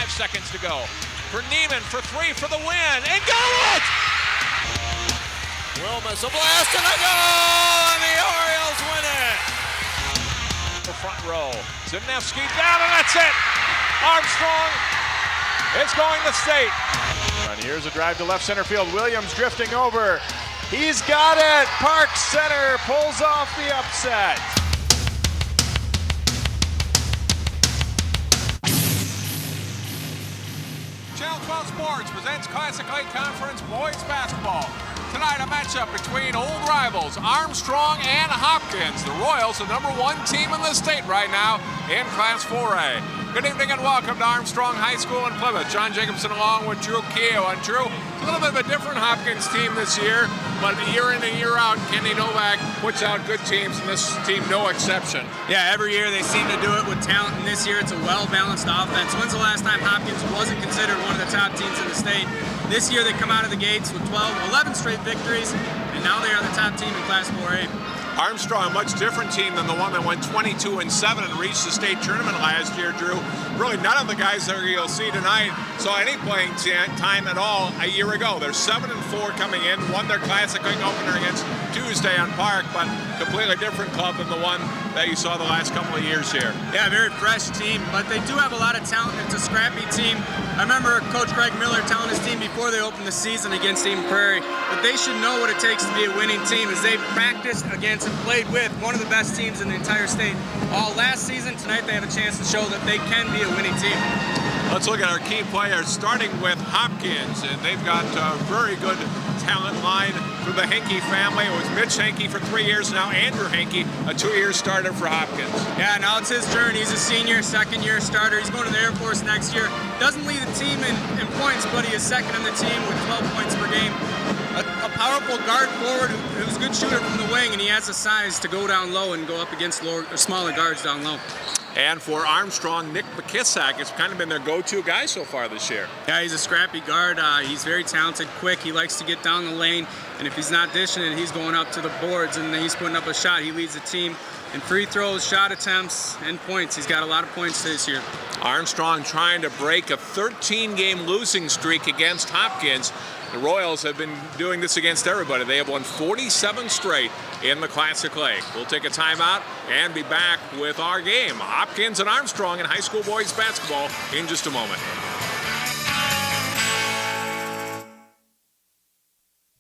5 seconds to go. For Neiman for 3 for the win, and got it! Wilmus, a blast and a goal, and the Orioles win it! The front row, Zimnevsky down, and that's it! Armstrong is going to state. And here's a drive to left center field. Williams drifting over. He's got it! Park Center pulls off the upset. Channel 12 Sports presents Classic Lake Conference Boys Basketball. Tonight, a matchup between old rivals Armstrong and Hopkins. The Royals, the #1 team in the state right now in Class 4A. Good evening and welcome to Armstrong High School in Plymouth. John Jacobson along with Drew Keogh. And Drew, it's a little bit of a different Hopkins team this year, but year in and year out, Kenny Novak puts out good teams, and this team no exception. Yeah, every year they seem to do it with talent, and this year it's a well-balanced offense. When's the last time Hopkins wasn't considered one of the top teams in the state? This year they come out of the gates with 11 straight victories, and now they are the top team in Class 4A. Armstrong, a much different team than the one that went 22-7 and reached the state tournament last year, Drew. Really, none of the guys that you'll see tonight saw any playing time at all a year ago. They're 7-4 coming in, won their Classic League opener against Tuesday on Park, but completely different club than the one that you saw the last couple of years here. Yeah, very fresh team, but they do have a lot of talent. It's a scrappy team. I remember Coach Greg Miller telling his team before they opened the season against Eden Prairie that they should know what it takes to be a winning team, as they've practiced against and played with one of the best teams in the entire state all last season. Tonight they have a chance to show that they can be a winning team. Let's look at our key players, starting with Hopkins, and they've got a very good talent line for the Henke family. It was Mitch Henke for 3 years, now Andrew Henke, a 2-year starter for Hopkins. Yeah, now it's his turn. He's a senior, second-year starter. He's going to the Air Force next year. Doesn't lead the team in points, but he is second in the team with 12 points per game. A powerful guard forward who's a good shooter from the wing, and he has the size to go down low and go up against smaller guards down low. And for Armstrong, Nick McKissack has kind of been their go-to guy so far this year. Yeah, he's a scrappy guard. He's very talented, quick. He likes to get down the lane, and if he's not dishing it, he's going up to the boards, and he's putting up a shot. He leads the team in free throws, shot attempts, and points. He's got a lot of points this year. Armstrong trying to break a 13-game losing streak against Hopkins. The Royals have been doing this against everybody. They have won 47 straight in the Classic Lake. We'll take a timeout and be back with our game. Hopkins and Armstrong in high school boys basketball in just a moment.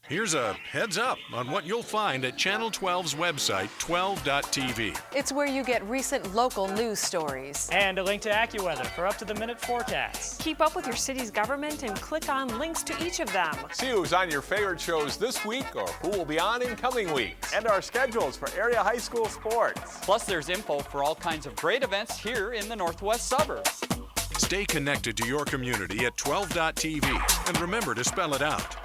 Here's a heads up on what you'll find at Channel 12's website, 12.tv. It's where you get recent local news stories. And a link to AccuWeather for up-to-the-minute forecasts. Keep up with your city's government and click on links to each of them. See who's on your favorite shows this week or who will be on in coming weeks. And our schedules for area high school sports. Plus, there's info for all kinds of great events here in the northwest suburbs. Stay connected to your community at 12.tv. And remember to spell it out.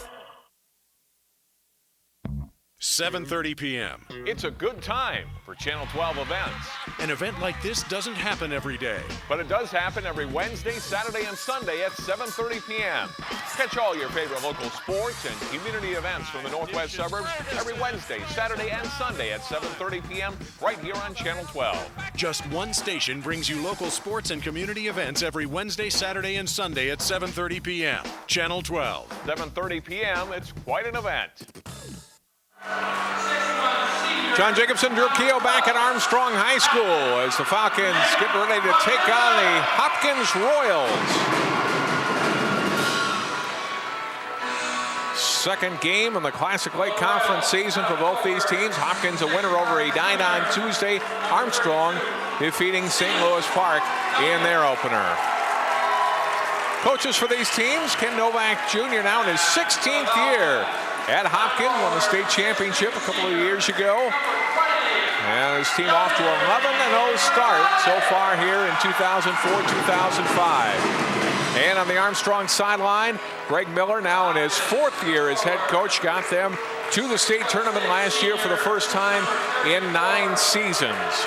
7:30 p.m. It's a good time for Channel 12 events. An event like this doesn't happen every day. But it does happen every Wednesday, Saturday, and Sunday at 7:30 p.m. Catch all your favorite local sports and community events from the northwest suburbs every Wednesday, Saturday, and Sunday at 7:30 p.m. right here on Channel 12. Just one station brings you local sports and community events every Wednesday, Saturday, and Sunday at 7:30 p.m. Channel 12. 7:30 p.m. It's quite an event. John Jacobson, Drew Keogh back at Armstrong High School as the Falcons get ready to take on the Hopkins Royals. Second game in the Classic Lake Conference season for both these teams. Hopkins a winner over Edina on Tuesday. Armstrong defeating St. Louis Park in their opener. Coaches for these teams, Ken Novak Jr. now in his 16th year at Hopkins, won the state championship a couple of years ago. And his team off to an 11-0 start so far here in 2004-2005. And on the Armstrong sideline, Greg Miller, now in his 4th year as head coach, got them to the state tournament last year for the first time in 9 seasons.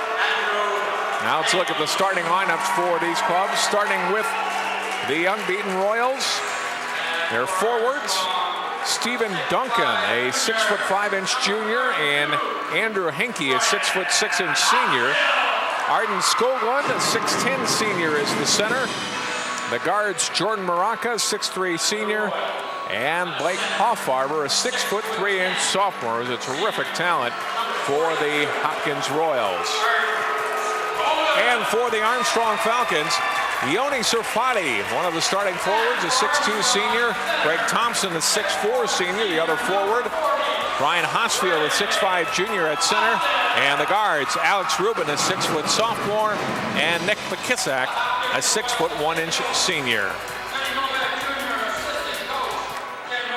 Now let's look at the starting lineups for these clubs, starting with the unbeaten Royals. Their forwards, Stephen Duncan, a 6'5" junior, and Andrew Henke, a 6'6" senior. Arden Skoglund, a 6'10" senior, is the center. The guards, Jordan Maraca, 6'3" senior, and Blake Hoffarber, a 6'3" sophomore, is a terrific talent for the Hopkins Royals. And for the Armstrong Falcons, Yoni Surfati, one of the starting forwards, a 6'2" senior. Greg Thompson, a 6'4" senior, the other forward. Brian Hosfield, a 6'5" junior at center. And the guards, Alex Rubin, a 6' sophomore, and Nick McKissack, a 6'1" senior.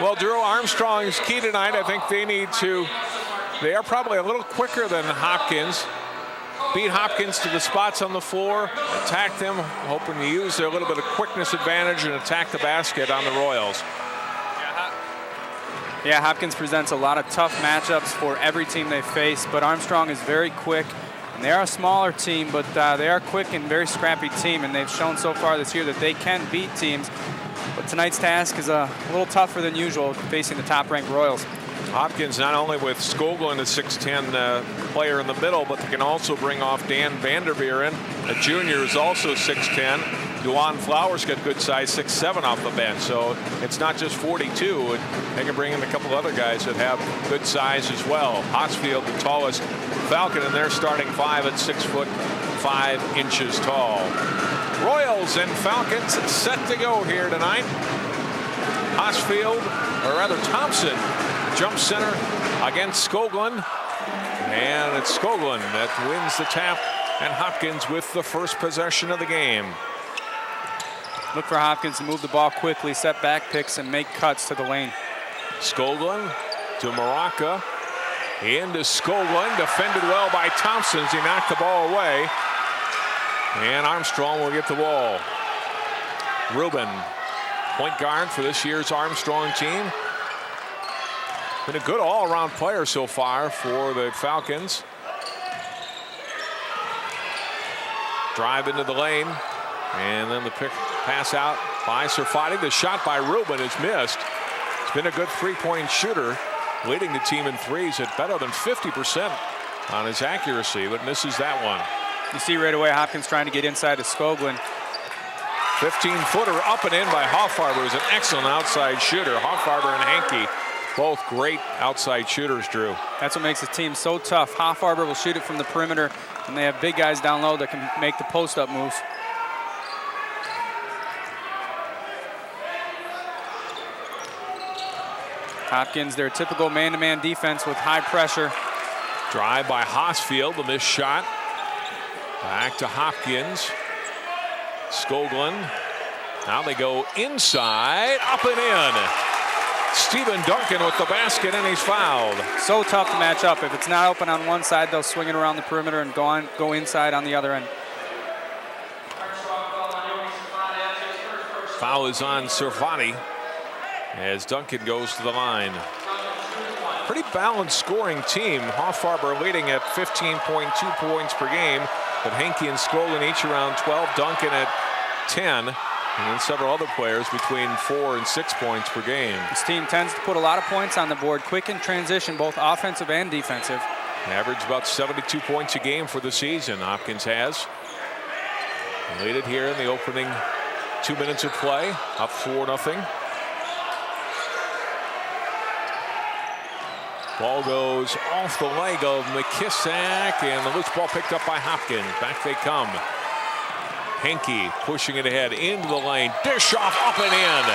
Well, Drew, Armstrong's key tonight. I think they are probably a little quicker than Hopkins. Beat Hopkins to the spots on the floor, attack them, hoping to use their little bit of quickness advantage and attack the basket on the Royals. Yeah, Hopkins presents a lot of tough matchups for every team they face, but Armstrong is very quick. And they are a smaller team, but they are quick and very scrappy team, and they've shown so far this year that they can beat teams. But tonight's task is a little tougher than usual, facing the top-ranked Royals. Hopkins not only with Skoglund, a 6'10" player in the middle, but they can also bring off Dan Vanderveeren, a junior who's also 6'10". Duan Flowers got good size, 6'7" off the bench. So it's not just 42. They can bring in a couple other guys that have good size as well. Hosfield, the tallest Falcon in their starting five at 6'5" tall. Royals and Falcons set to go here tonight. Hosfield, or rather Thompson, jump center against Skoglund. And it's Skoglund that wins the tap, and Hopkins with the first possession of the game. Look for Hopkins to move the ball quickly, set back picks, and make cuts to the lane. Skoglund to Maraca. Into Skoglund, defended well by Thompson as he knocked the ball away. And Armstrong will get the ball. Rubin, point guard for this year's Armstrong team. Been a good all-around player so far for the Falcons. Drive into the lane, and then the pass out by Surfati. The shot by Rubin is missed. He's been a good three-point shooter, leading the team in threes at better than 50% on his accuracy, but misses that one. You see right away Hopkins trying to get inside to Skoglund. 15-footer up and in by Hoffarber, who's an excellent outside shooter. Hoffarber and Hankey, both great outside shooters, Drew. That's what makes the team so tough. Hoffarber will shoot it from the perimeter, and they have big guys down low that can make the post-up moves. Hopkins, their typical man-to-man defense with high pressure. Drive by Hosfield, the missed shot. Back to Hopkins. Skoglund. Now they go inside, up and in. Stephen Duncan with the basket, and he's fouled. So tough to match up. If it's not open on one side, they'll swing it around the perimeter and go inside on the other end. Foul is on Surfati as Duncan goes to the line. Pretty balanced scoring team. Hoffarber leading at 15.2 points per game, but Hankey and Skoglund each around 12, Duncan at 10, and then several other players between 4 and 6 points per game. This team tends to put a lot of points on the board, quick in transition, both offensive and defensive. Average about 72 points a game for the season, Hopkins has. Lead it here in the opening 2 minutes of play, up 4-0. Ball goes off the leg of McKissack, and the loose ball picked up by Hopkins. Back they come. Hankey pushing it ahead into the lane. Dish off, up and in.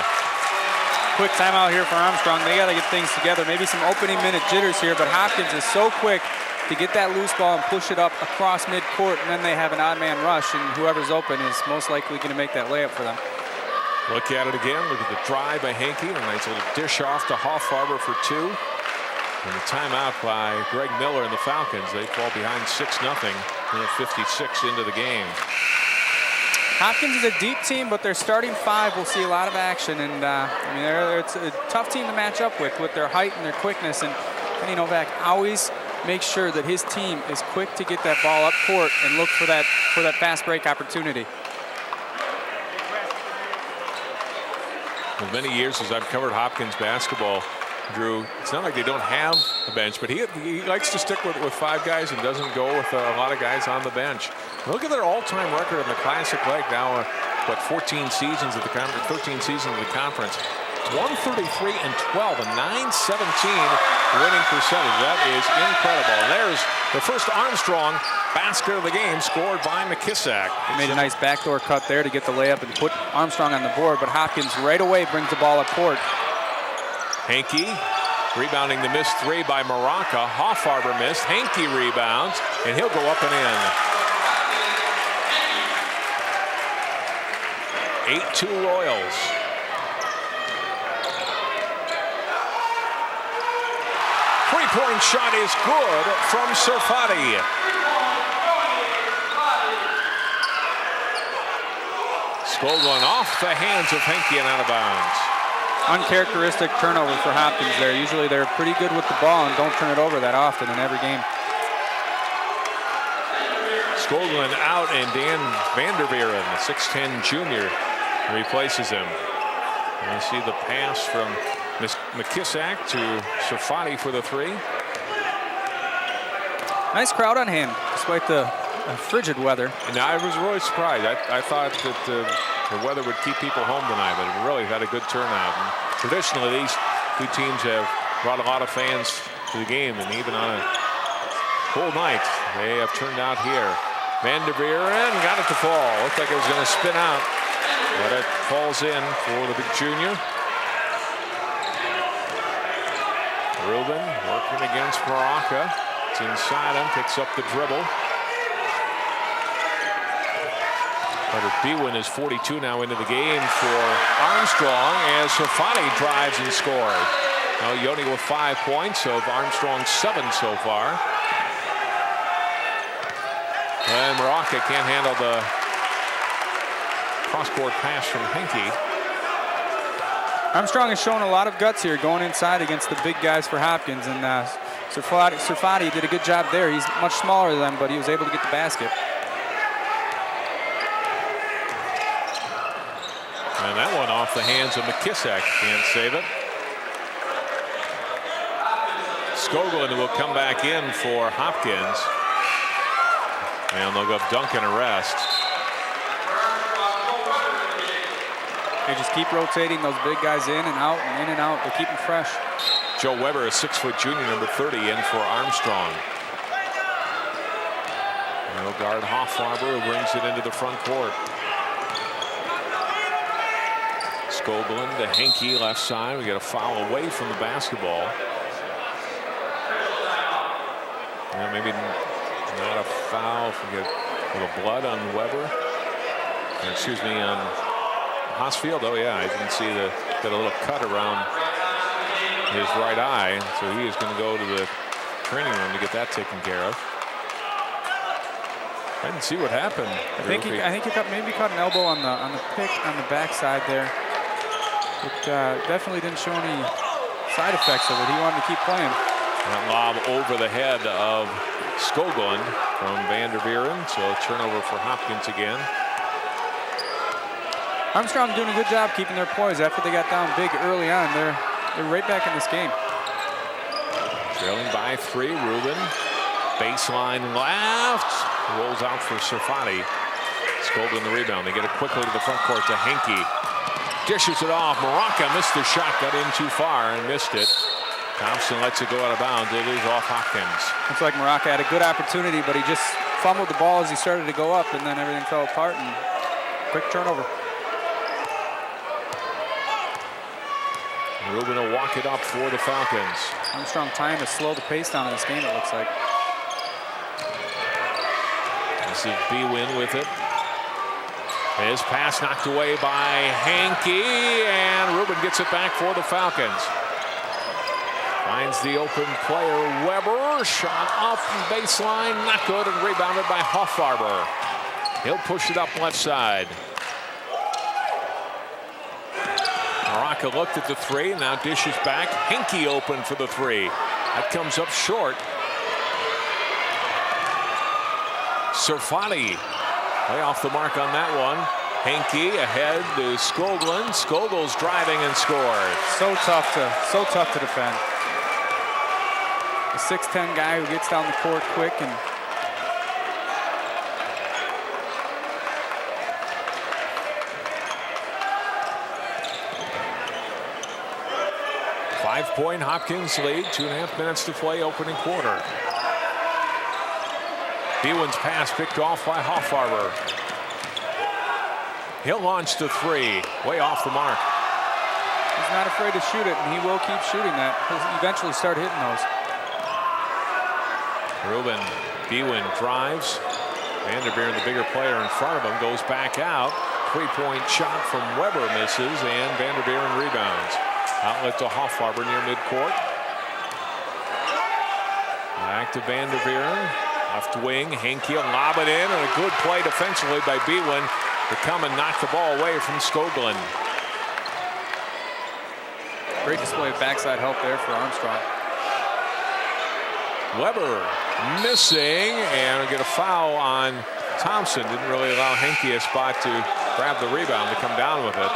Quick timeout here for Armstrong. They got to get things together. Maybe some opening minute jitters here, but Hopkins is so quick to get that loose ball and push it up across midcourt, and then they have an odd man rush, and whoever's open is most likely going to make that layup for them. Look at it again. Look at the drive by Hankey. A nice little dish off to Hoffarber for 2. And the timeout by Greg Miller and the Falcons. They fall behind 6-0. Minute 56 into the game. Hopkins is a deep team, but their starting five will see a lot of action. And I mean, it's a tough team to match up with their height and their quickness. And Kenny Novak always makes sure that his team is quick to get that ball up court and look for that fast break opportunity. For many years as I've covered Hopkins basketball, Drew, it's not like they don't have a bench, but he likes to stick with 5 guys and doesn't go with a lot of guys on the bench. Look at their all-time record in the Classic Lake now, but 14 seasons of the conference, 13 seasons of the conference. 133 and 12, a 9-17 winning percentage. That is incredible. And there's the first Armstrong basket of the game, scored by McKissack. He made a nice backdoor cut there to get the layup and put Armstrong on the board, but Hopkins right away brings the ball up court. Hankey rebounding the missed three by Maraca. Hoffarber missed. Hankey rebounds, and he'll go up and in. 8-2 Royals. Three-point shot is good from Serfati. Skoglund off the hands of Hankey and out of bounds. Uncharacteristic turnover for Hopkins there. Usually they're pretty good with the ball and don't turn it over that often in every game. Skoglund out, and Dan Vanderveeren, the 6'10 junior, replaces him. And you see the pass from McKissack to Serfati for the three. Nice crowd on hand, despite the frigid weather. And I was really surprised. I thought that the weather would keep people home tonight, but it really had a good turnout. And traditionally, these two teams have brought a lot of fans to the game, and even on a cold night, they have turned out here. Vanderveeren got it to fall. Looked like it was going to spin out, but it falls in for the big junior. Rubin working against Maraca. It's inside him, picks up the dribble. Bwin is 42 now into the game for Armstrong as Serfati drives and scores. Now Yoni with 5 points, of Armstrong's 7 so far. And Maraca can't handle the cross-court pass from Hankey. Armstrong has shown a lot of guts here going inside against the big guys for Hopkins, and Serfati did a good job there. He's much smaller than them, but he was able to get the basket. And that one off the hands of McKissack. Can't save it. Skoglund will come back in for Hopkins. And they'll go dunk and a rest. They just keep rotating those big guys in and out and in and out. They keep them fresh. Joe Weber, a 6-foot junior, number 30, in for Armstrong. Middle guard Hoffarber, who brings it into the front court. Skoglund to Hankey, left side. We get a foul away from the basketball. Yeah, maybe not a foul if we get a little blood on Weber. Or, excuse me, on Hosfield. Oh yeah, I didn't see got a little cut around his right eye, so he is going to go to the training room to get that taken care of. I didn't see what happened. I think he maybe caught an elbow on the pick on the backside there. It definitely didn't show any side effects of it. He wanted to keep playing. That lob over the head of Skoglund from Vanderveeren, so turnover for Hopkins again. Armstrong doing a good job keeping their poise after they got down big early on. They're right back in this game. Trailing by 3, Rubin. Baseline left. Rolls out for Serfati. Skoglund the rebound. They get it quickly to the front court to Hankey. Dishes it off. Maraca missed the shot, got in too far and missed it. Thompson lets it go out of bounds. It is off Hopkins. Looks like Maraca had a good opportunity, but he just fumbled the ball as he started to go up, and then everything fell apart, and quick turnover. Rubin will walk it up for the Falcons. Armstrong trying to slow the pace down in this game, it looks like. This is Bwin with it. His pass knocked away by Hankey, and Rubin gets it back for the Falcons. Finds the open player, Weber. Shot off the baseline, not good, and rebounded by Hoffarber. He'll push it up left side. Maraca looked at the three, now dishes back. Hankey open for the three. That comes up short. Serfati way off the mark on that one. Hankey ahead to Skoglund. Skoglund's driving and scores. So tough to defend. The 6'10" guy who gets down the court quick and 5-point Hopkins lead, 2.5 minutes to play, opening quarter. Bewan's pass picked off by Hoffarber. He'll launch the three, way off the mark. He's not afraid to shoot it, and he will keep shooting that. He'll eventually start hitting those. Ruben Bewan drives. Vanderveer, the bigger player in front of him, goes back out. 3-point shot from Weber misses, and Vanderveer rebounds. Outlet to Hoffarber near midcourt. Back to Vanderveer. Left wing. Henke will lob it in, and a good play defensively by Bewan to come and knock the ball away from Skoglund. Great display of backside help there for Armstrong. Weber missing, and get a foul on Thompson. Didn't really allow Henke a spot to grab the rebound to come down with it.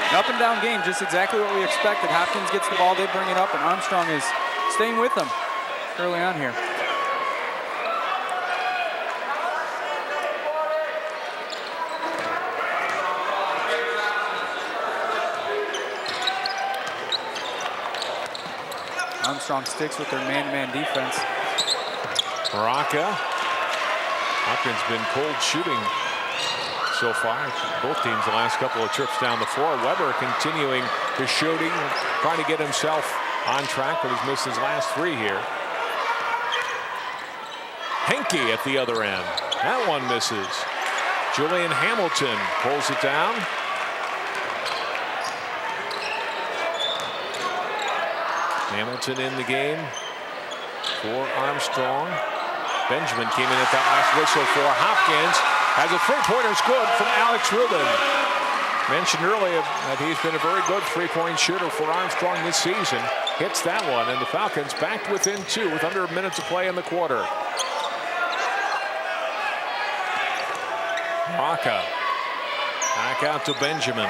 An up and down game, just exactly what we expected. Hopkins gets the ball, they bring it up, and Armstrong is staying with them early on here. Armstrong sticks with their man-to-man defense. Baraka. Hopkins been cold shooting so far. Both teams the last couple of trips down the floor. Weber continuing his shooting, trying to get himself on track, but he's missed his last three here. Henke at the other end. That one misses. Julian Hamilton pulls it down. Hamilton in the game for Armstrong. Benjamin came in at that last whistle for Hopkins. Has a three-pointer's good from Alex Rubin. Mentioned earlier that he's been a very good three-point shooter for Armstrong this season. Hits that one, and the Falcons back within two with under a minute to play in the quarter. Raka back out to Benjamin.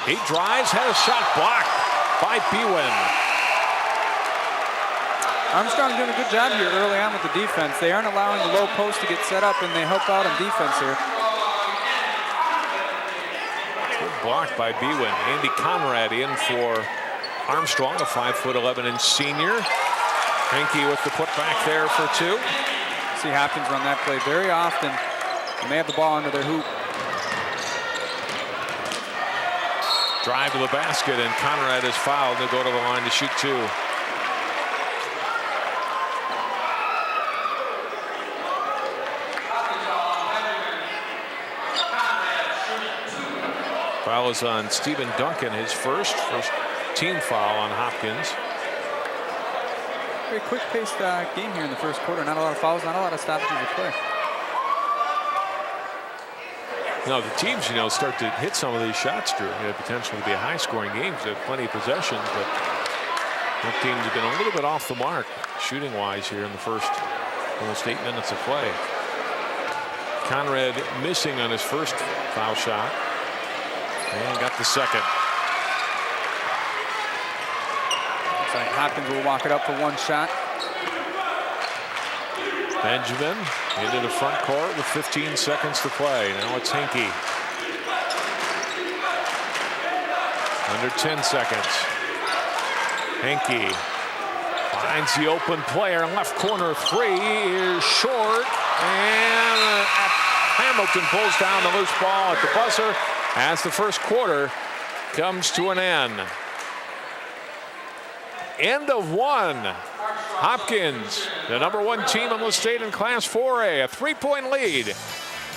He drives, had a shot blocked by Bewan. Armstrong doing a good job here early on with the defense. They aren't allowing the low post to get set up, and they help out on defense here. Good block by Bewan. Andy Conrad in for Armstrong, a 5'11" senior. Henke with the putback there for two. See Hopkins run that play very often when they have the ball under their hoop. Drive to the basket, and Conrad is fouled. They'll go to the line to shoot two. Foul is on Stephen Duncan, his first team foul on Hopkins. Very quick-paced game here in the first quarter. Not a lot of fouls, not a lot of stoppages of play. No, the teams, start to hit some of these shots, Drew. Potentially be a high-scoring game. They have plenty of possessions, but both teams have been a little bit off the mark shooting-wise here in the first almost 8 minutes of play. Conrad missing on his first foul shot, and got the second. Looks like Hopkins will walk it up for one shot. Benjamin into the front court with 15 seconds to play. Now it's Henke. Under 10 seconds. Henke finds the open player. Left corner three is short. And Hamilton pulls down the loose ball at the buzzer as the first quarter comes to an end. End of one. Hopkins, the #1 team in the state in Class 4A, a 3-point lead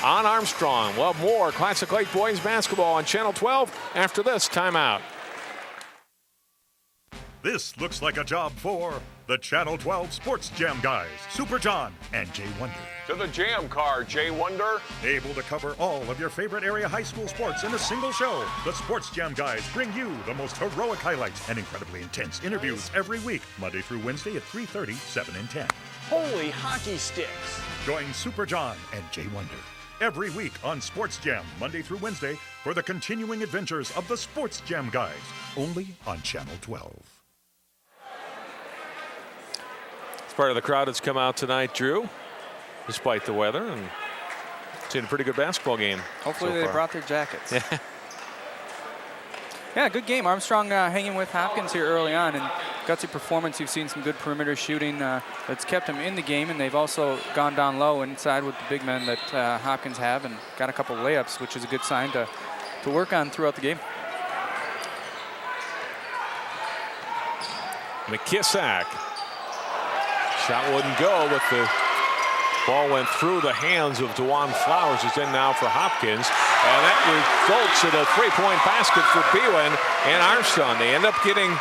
on Armstrong. We'll have more Classic Lake boys basketball on Channel 12 after this timeout. This looks like a job for the Channel 12 Sports Jam guys, Super John and Jay Wonder. To the jam car, Jay Wonder. Able to cover all of your favorite area high school sports in a single show. The Sports Jam guys bring you the most heroic highlights and incredibly intense interviews every week, Monday through Wednesday at 3:30, 7 and 10. Holy hockey sticks. Join Super John and Jay Wonder every week on Sports Jam, Monday through Wednesday, for the continuing adventures of the Sports Jam guys, only on Channel 12. It's part of the crowd that's come out tonight, Drew, despite the weather, and Seen a pretty good basketball game. Hopefully so they far. brought their jackets. Yeah. Yeah, good game. Armstrong hanging with Hopkins here early on, and gutsy performance. You've seen some good perimeter shooting that's kept him in the game, and they've also gone down low inside with the big men that Hopkins have, and got a couple layups, which is a good sign to work on throughout the game. McKissack. Shot wouldn't go, but the ball went through the hands of DeJuan Flowers, who's in now for Hopkins. And that results in a three-point basket for Bewan and Armstrong. They end up getting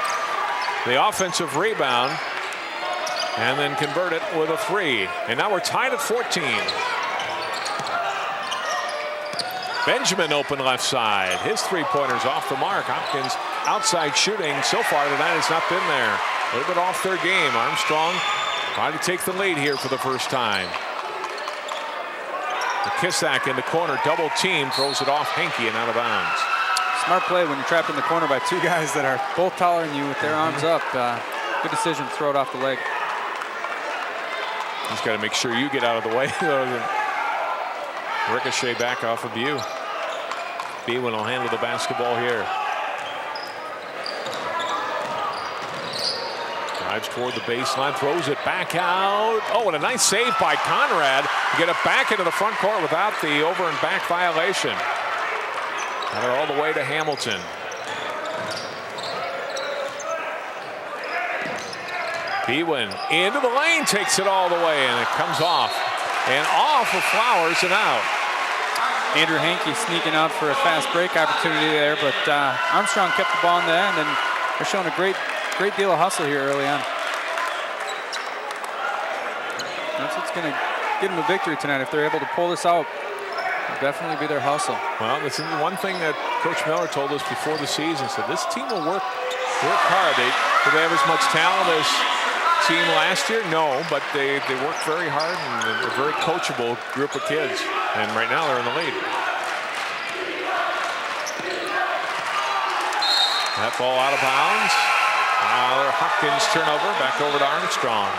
the offensive rebound and then convert it with a three. And now we're tied at 14. Benjamin open left side. His three-pointer's off the mark. Hopkins outside shooting so far tonight has not been there. A little bit off their game. Armstrong trying to take the lead here for the first time. McKissack in the corner, double team, throws it off Henke and out of bounds. Smart play when you're trapped in the corner by two guys that are both taller than you with their arms up. Good decision, throw it off the leg. He's got to make sure you get out of the way. Ricochet back off of you. Bewan will handle the basketball here. Drives toward the baseline, throws it back out. Oh, and a nice save by Conrad to get it back into the front court without the over and back violation. Got it all the way to Hamilton. Bewan into the lane, takes it all the way, and it comes off. And off of Flowers and out. Andrew Henke sneaking out for a fast break opportunity there, but Armstrong kept the ball in the end, and they're showing a great deal of hustle here early on. That's what's going to get them a victory tonight. If they're able to pull this out, it'll definitely be their hustle. Well, this is one thing that Coach Miller told us before the season. Said this team will work hard. Do they have as much talent as team last year? No, but they work very hard, and they're a very coachable group of kids. And right now they're in the lead. That ball out of bounds. Hopkins turnover, back over to Armstrong.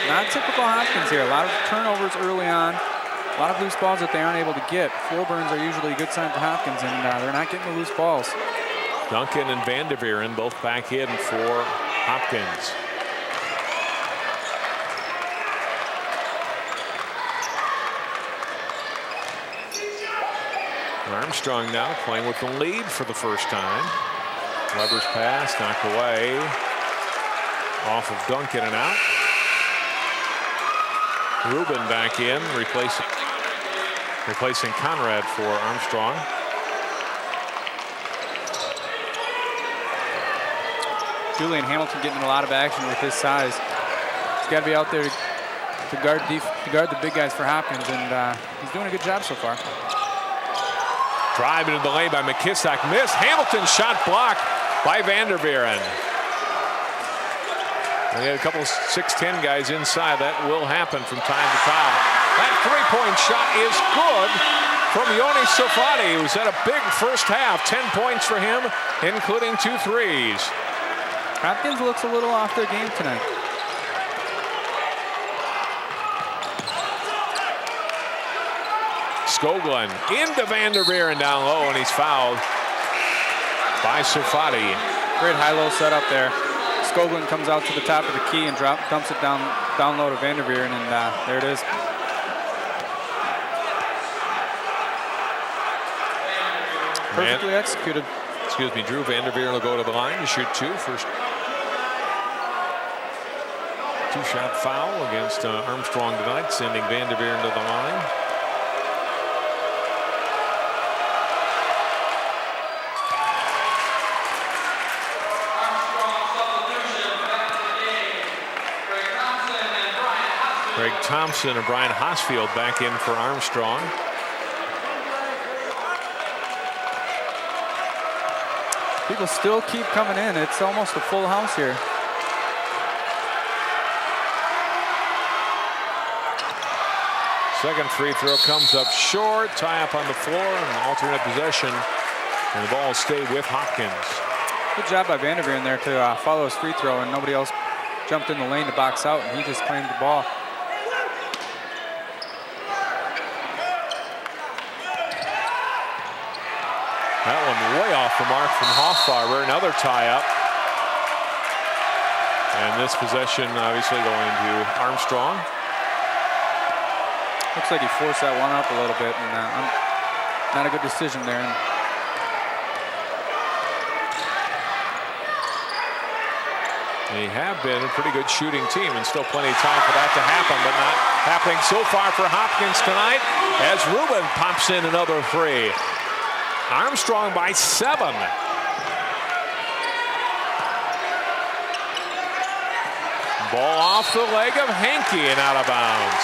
Not typical Hopkins here. A lot of turnovers early on. A lot of loose balls that they aren't able to get. Floor burns are usually a good sign for Hopkins, and they're not getting the loose balls. Duncan and Vanderveeren both back in for Hopkins. Armstrong now playing with the lead for the first time. Weber's pass knocked away. Off of Duncan and out. Rubin back in, replacing Conrad for Armstrong. Julian Hamilton getting a lot of action with his size. He's got to be out there to guard the big guys for Hopkins, and he's doing a good job so far. Drive into the lane by McKissack. Miss. Hamilton shot blocked by Vanderveeren. We had a couple of 6'10" guys inside. That will happen from time to time. That three-point shot is good from Yoni Sofati, who's had a big first half. 10 points for him, including 2 threes. Hopkins looks a little off their game tonight. Skoglund into Vanderveeren down low, and he's fouled by Sofati. Great high-low setup there. Skoglund comes out to the top of the key and dumps it down low to Vanderveeren, and there it is. Perfectly executed. Excuse me, Drew Vanderveeren will go to the line to shoot first two-shot foul against Armstrong tonight, sending Vanderveeren to the line. Greg Thompson and Brian Hosfield back in for Armstrong. People still keep coming in. It's almost a full house here. Second free throw comes up short. Tie up on the floor and alternate possession. And the ball will stay with Hopkins. Good job by Vanderveeren there to follow his free throw, and nobody else jumped in the lane to box out, and he just claimed the ball. That one way off the mark from Hoffarber. Another tie-up. And this possession obviously going to Armstrong. Looks like he forced that one up a little bit, and not a good decision there. They have been a pretty good shooting team, and still plenty of time for that to happen, but not happening so far for Hopkins tonight as Rubin pops in another three. Armstrong by 7. Ball off the leg of Henke and out of bounds.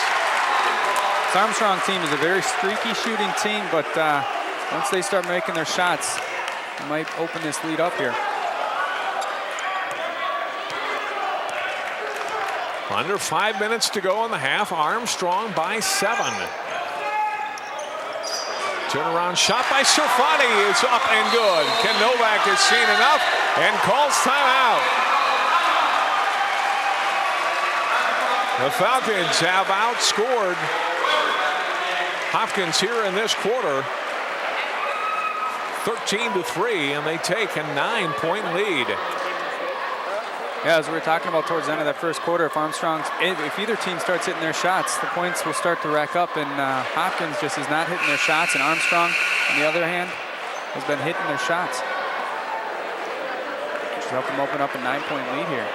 This Armstrong team is a very streaky shooting team, but once they start making their shots, they might open this lead up here. Under 5 minutes to go in the half. Armstrong by 7. Turnaround shot by Serfati is up and good. Ken Novak has seen enough and calls timeout. The Falcons have outscored Hopkins here in this quarter 13-3, and they take a 9-point lead. Yeah, as we were talking about towards the end of that first quarter, if either team starts hitting their shots, the points will start to rack up, and Hopkins just is not hitting their shots, and Armstrong, on the other hand, has been hitting their shots. Which helped them open up a 9-point lead here.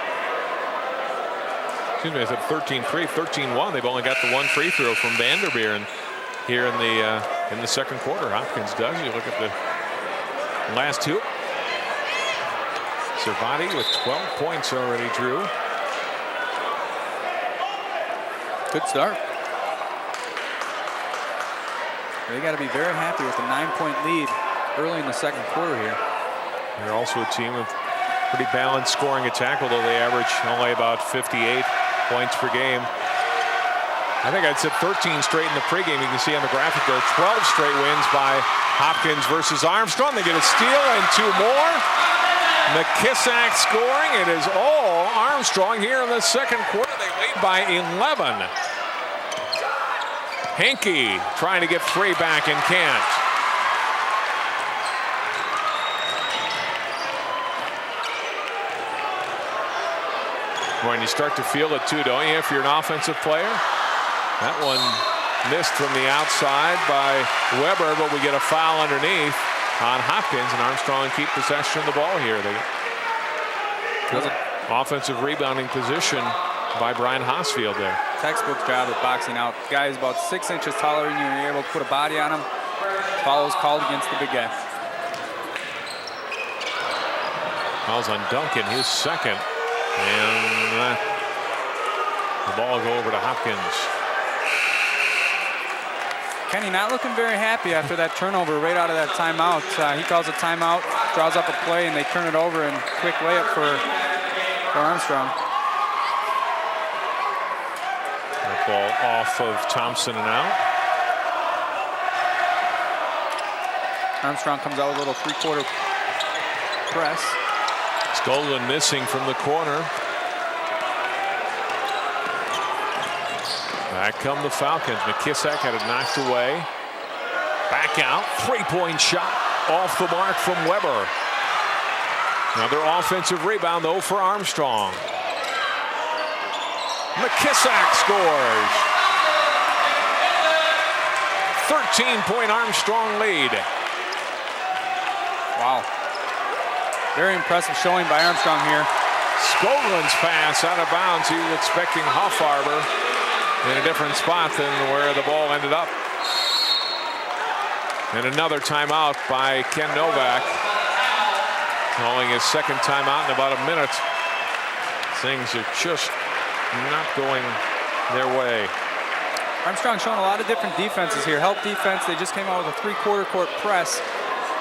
Excuse me, I said 13-3, 13-1. They've only got the one free throw from Vanderbeeren here in the second quarter. Hopkins does. You look at the last two. Servati with 12 points already, Drew. Good start. They got to be very happy with the 9-point lead early in the second quarter here. They're also a team with pretty balanced scoring attack, although they average only about 58 points per game. I think I'd said 13 straight in the pregame. You can see on the graphic there, 12 straight wins by Hopkins versus Armstrong. They get a steal and 2 more. McKissack scoring. It is all Armstrong here in the second quarter. They lead by 11. Henke trying to get 3 back and can't. When you start to feel it too, don't you, if you're an offensive player? That one missed from the outside by Weber, but we get a foul underneath on Hopkins, and Armstrong keep possession of the ball here. They get an offensive rebounding position by Brian Hosfield there. Textbook job at boxing out. The guy is about 6 inches taller than you, and you're able to put a body on him. Foul is called against the big guy. Fouls on Duncan, his second. And the ball go over to Hopkins. Kenny not looking very happy after that turnover right out of that timeout. He calls a timeout, draws up a play, and they turn it over, and quick layup for Armstrong. That ball off of Thompson and out. Armstrong comes out with a little 3-quarter press. Skolin missing from the corner. Back come the Falcons. McKissack had it knocked away. Back out. 3-point shot off the mark from Weber. Another offensive rebound, though, for Armstrong. McKissack scores. 13-point Armstrong lead. Wow. Very impressive showing by Armstrong here. Skolin's pass out of bounds. He was expecting Hoffarber in a different spot than where the ball ended up. And another timeout by Ken Novak. Calling his second timeout in about a minute. Things are just not going their way. Armstrong showing a lot of different defenses here. Help defense. They just came out with a 3-quarter court press.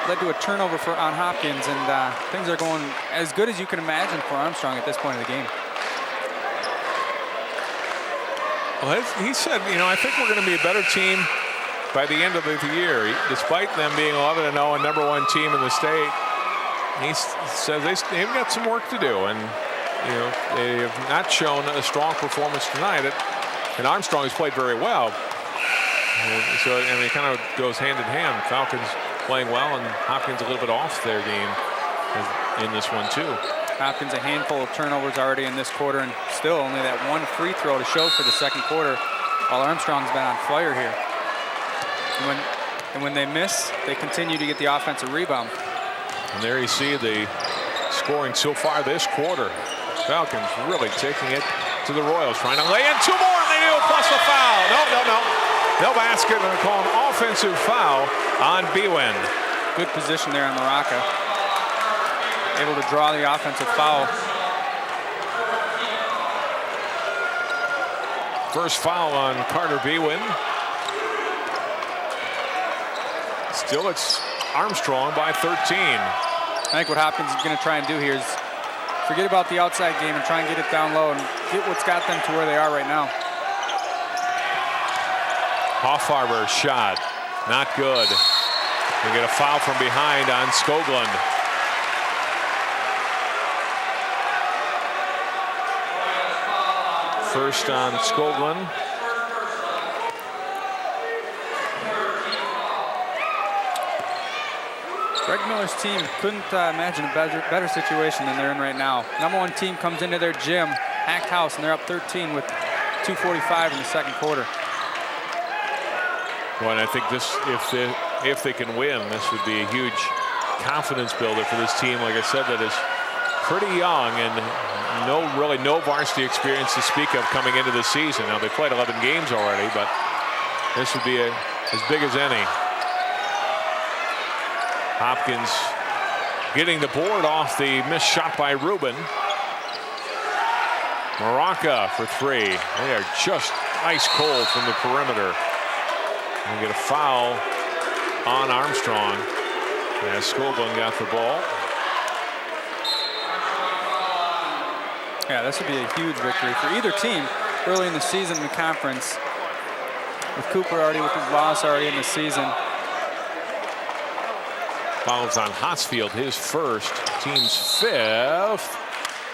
Led to a turnover on Hopkins, and things are going as good as you can imagine for Armstrong at this point of the game. Well, he said, you know, I think we're going to be a better team by the end of the year. Despite them being 11-0 and #1 team in the state, he says they've got some work to do, and you know they have not shown a strong performance tonight. And Armstrong has played very well, and so I mean, it kind of goes hand in hand. Falcons playing well, and Hopkins a little bit off their game in this one too. Hopkins a handful of turnovers already in this quarter, and still only that one free throw to show for the second quarter, while Armstrong's been on fire here. And when they miss, they continue to get the offensive rebound. And there you see the scoring so far this quarter. Falcons really taking it to the Royals, trying to lay in 2 more, and they do, plus a foul. No basket, and they call an offensive foul on Bwin. Good position there on Morocco. Able to draw the offensive foul. First foul on Carter Bwin. Still, it's Armstrong by 13. I think what Hopkins is going to try and do here is forget about the outside game and try and get it down low and get what's got them to where they are right now. Hoffarber's shot, not good. They get a foul from behind on Skoglund. First on Skoglund. Greg Miller's team couldn't imagine a better situation than they're in right now. #1 team comes into their gym, packed house, and they're up 13 with 2:45 in the second quarter. Well, and I think this, if they can win, this would be a huge confidence builder for this team. Like I said, that is pretty young and really no varsity experience to speak of coming into the season. Now they played 11 games already, but this would be as big as any. Hopkins getting the board off the missed shot by Rubin. Morocco for 3. They are just ice cold from the perimeter. And get a foul on Armstrong as Skoglund got the ball. Yeah, this would be a huge victory for either team early in the season in the conference. With Cooper already with his loss already in the season. Fouls on Hosfield, his first, team's 5th.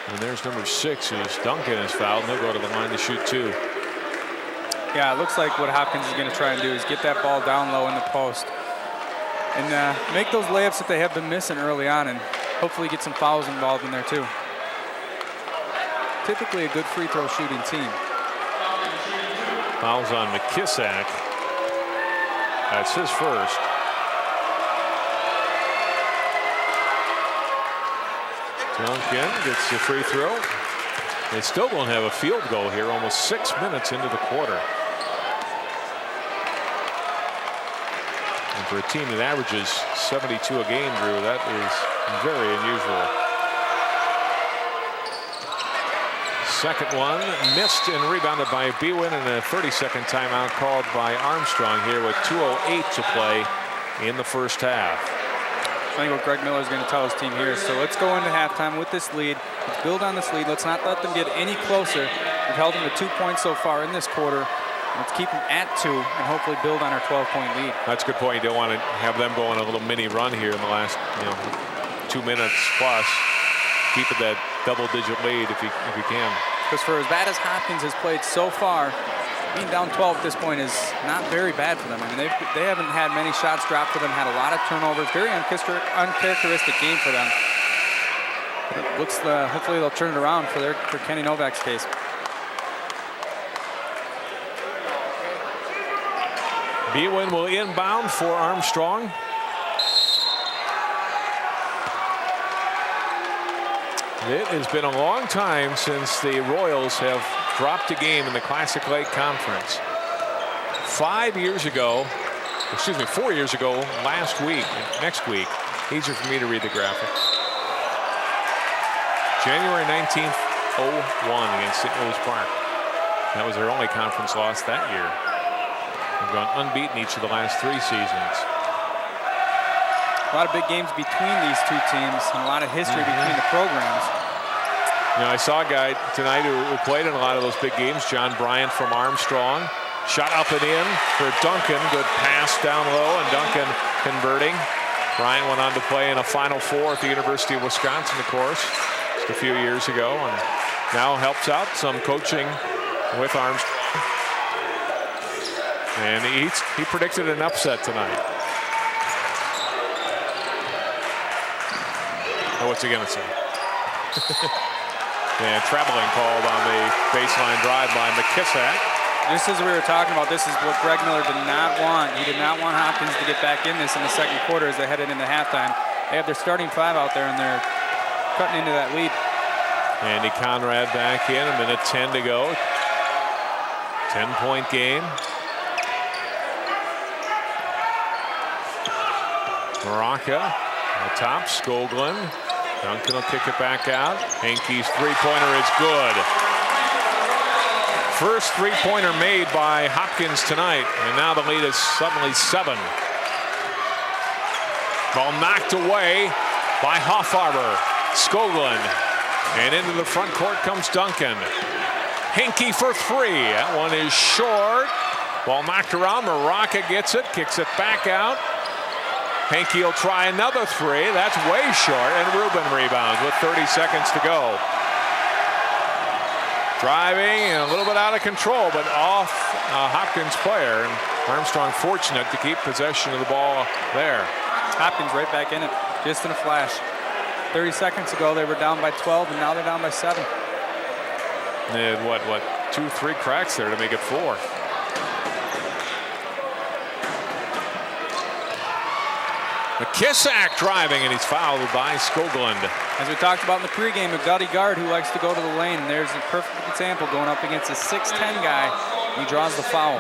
And there's number 6, who's Duncan is fouled, and they'll go to the line to shoot 2. Yeah, it looks like what Hopkins is going to try and do is get that ball down low in the post and make those layups that they have been missing early on, and hopefully get some fouls involved in there too. Typically a good free throw shooting team. Fouls on McKissack. That's his first. Duncan gets the free throw. They still don't have a field goal here, almost 6 minutes into the quarter. And for a team that averages 72 a game, Drew, that is very unusual. Second one missed and rebounded by Bwin, and a 30-second timeout called by Armstrong here with 2:08 to play in the first half. I think what Greg Miller is going to tell his team here is, so let's go into halftime with this lead. Let's build on this lead. Let's not let them get any closer. We've held them to 2 points so far in this quarter. Let's keep them at 2 and hopefully build on our 12-point lead. That's a good point. You don't want to have them go on a little mini run here in the last 2 minutes plus. Keep it that double-digit lead if you can. Because for as bad as Hopkins has played so far, being down 12 at this point is not very bad for them. I mean, they haven't had many shots dropped for them, had a lot of turnovers, very uncharacteristic game for them. But hopefully they'll turn it around for Kenny Novak's case. Bwin will inbound for Armstrong. It has been a long time since the Royals have dropped a game in the Classic Lake Conference. 4 years ago, next week, easier for me to read the graphics. January 19th, 01 against St. Louis Park. That was their only conference loss that year. They've gone unbeaten each of the last 3 seasons. A lot of big games between these two teams and a lot of history between the programs. I saw a guy tonight who played in a lot of those big games, John Bryant from Armstrong. Shot up and in for Duncan. Good pass down low, and Duncan converting. Bryant went on to play in a Final Four at the University of Wisconsin, of course, just a few years ago, and now helps out some coaching with Armstrong. And he predicted an upset tonight. Oh, what's he going to say? And traveling called on the baseline drive by McKissack. Just as we were talking about, this is what Greg Miller did not want. He did not want Hopkins to get back in this in the second quarter as they headed into halftime. They have their starting 5 out there, and they're cutting into that lead. Andy Conrad back in, a minute 10 to go. 10-point game. Morocco on top, Skoglund. Duncan will kick it back out. Henke's three-pointer is good. First three-pointer made by Hopkins tonight, and now the lead is suddenly 7. Ball knocked away by Hoffarber. Skoglund, and into the front court comes Duncan. Henke for 3. That one is short. Ball knocked around. Morocco gets it, kicks it back out. Henke will try another 3. That's way short, and Rubin rebounds with 30 seconds to go. Driving and a little bit out of control, but off Hopkins player. And Armstrong fortunate to keep possession of the ball there. Hopkins right back in it, just in a flash. 30 seconds ago, they were down by 12, and now they're down by 7. They had what, 2-3 cracks there to make it 4. McKissack driving, and he's fouled by Skoglund. As we talked about in the pregame, a gutty guard who likes to go to the lane. And there's a perfect example going up against a 6'10 guy. He draws the foul.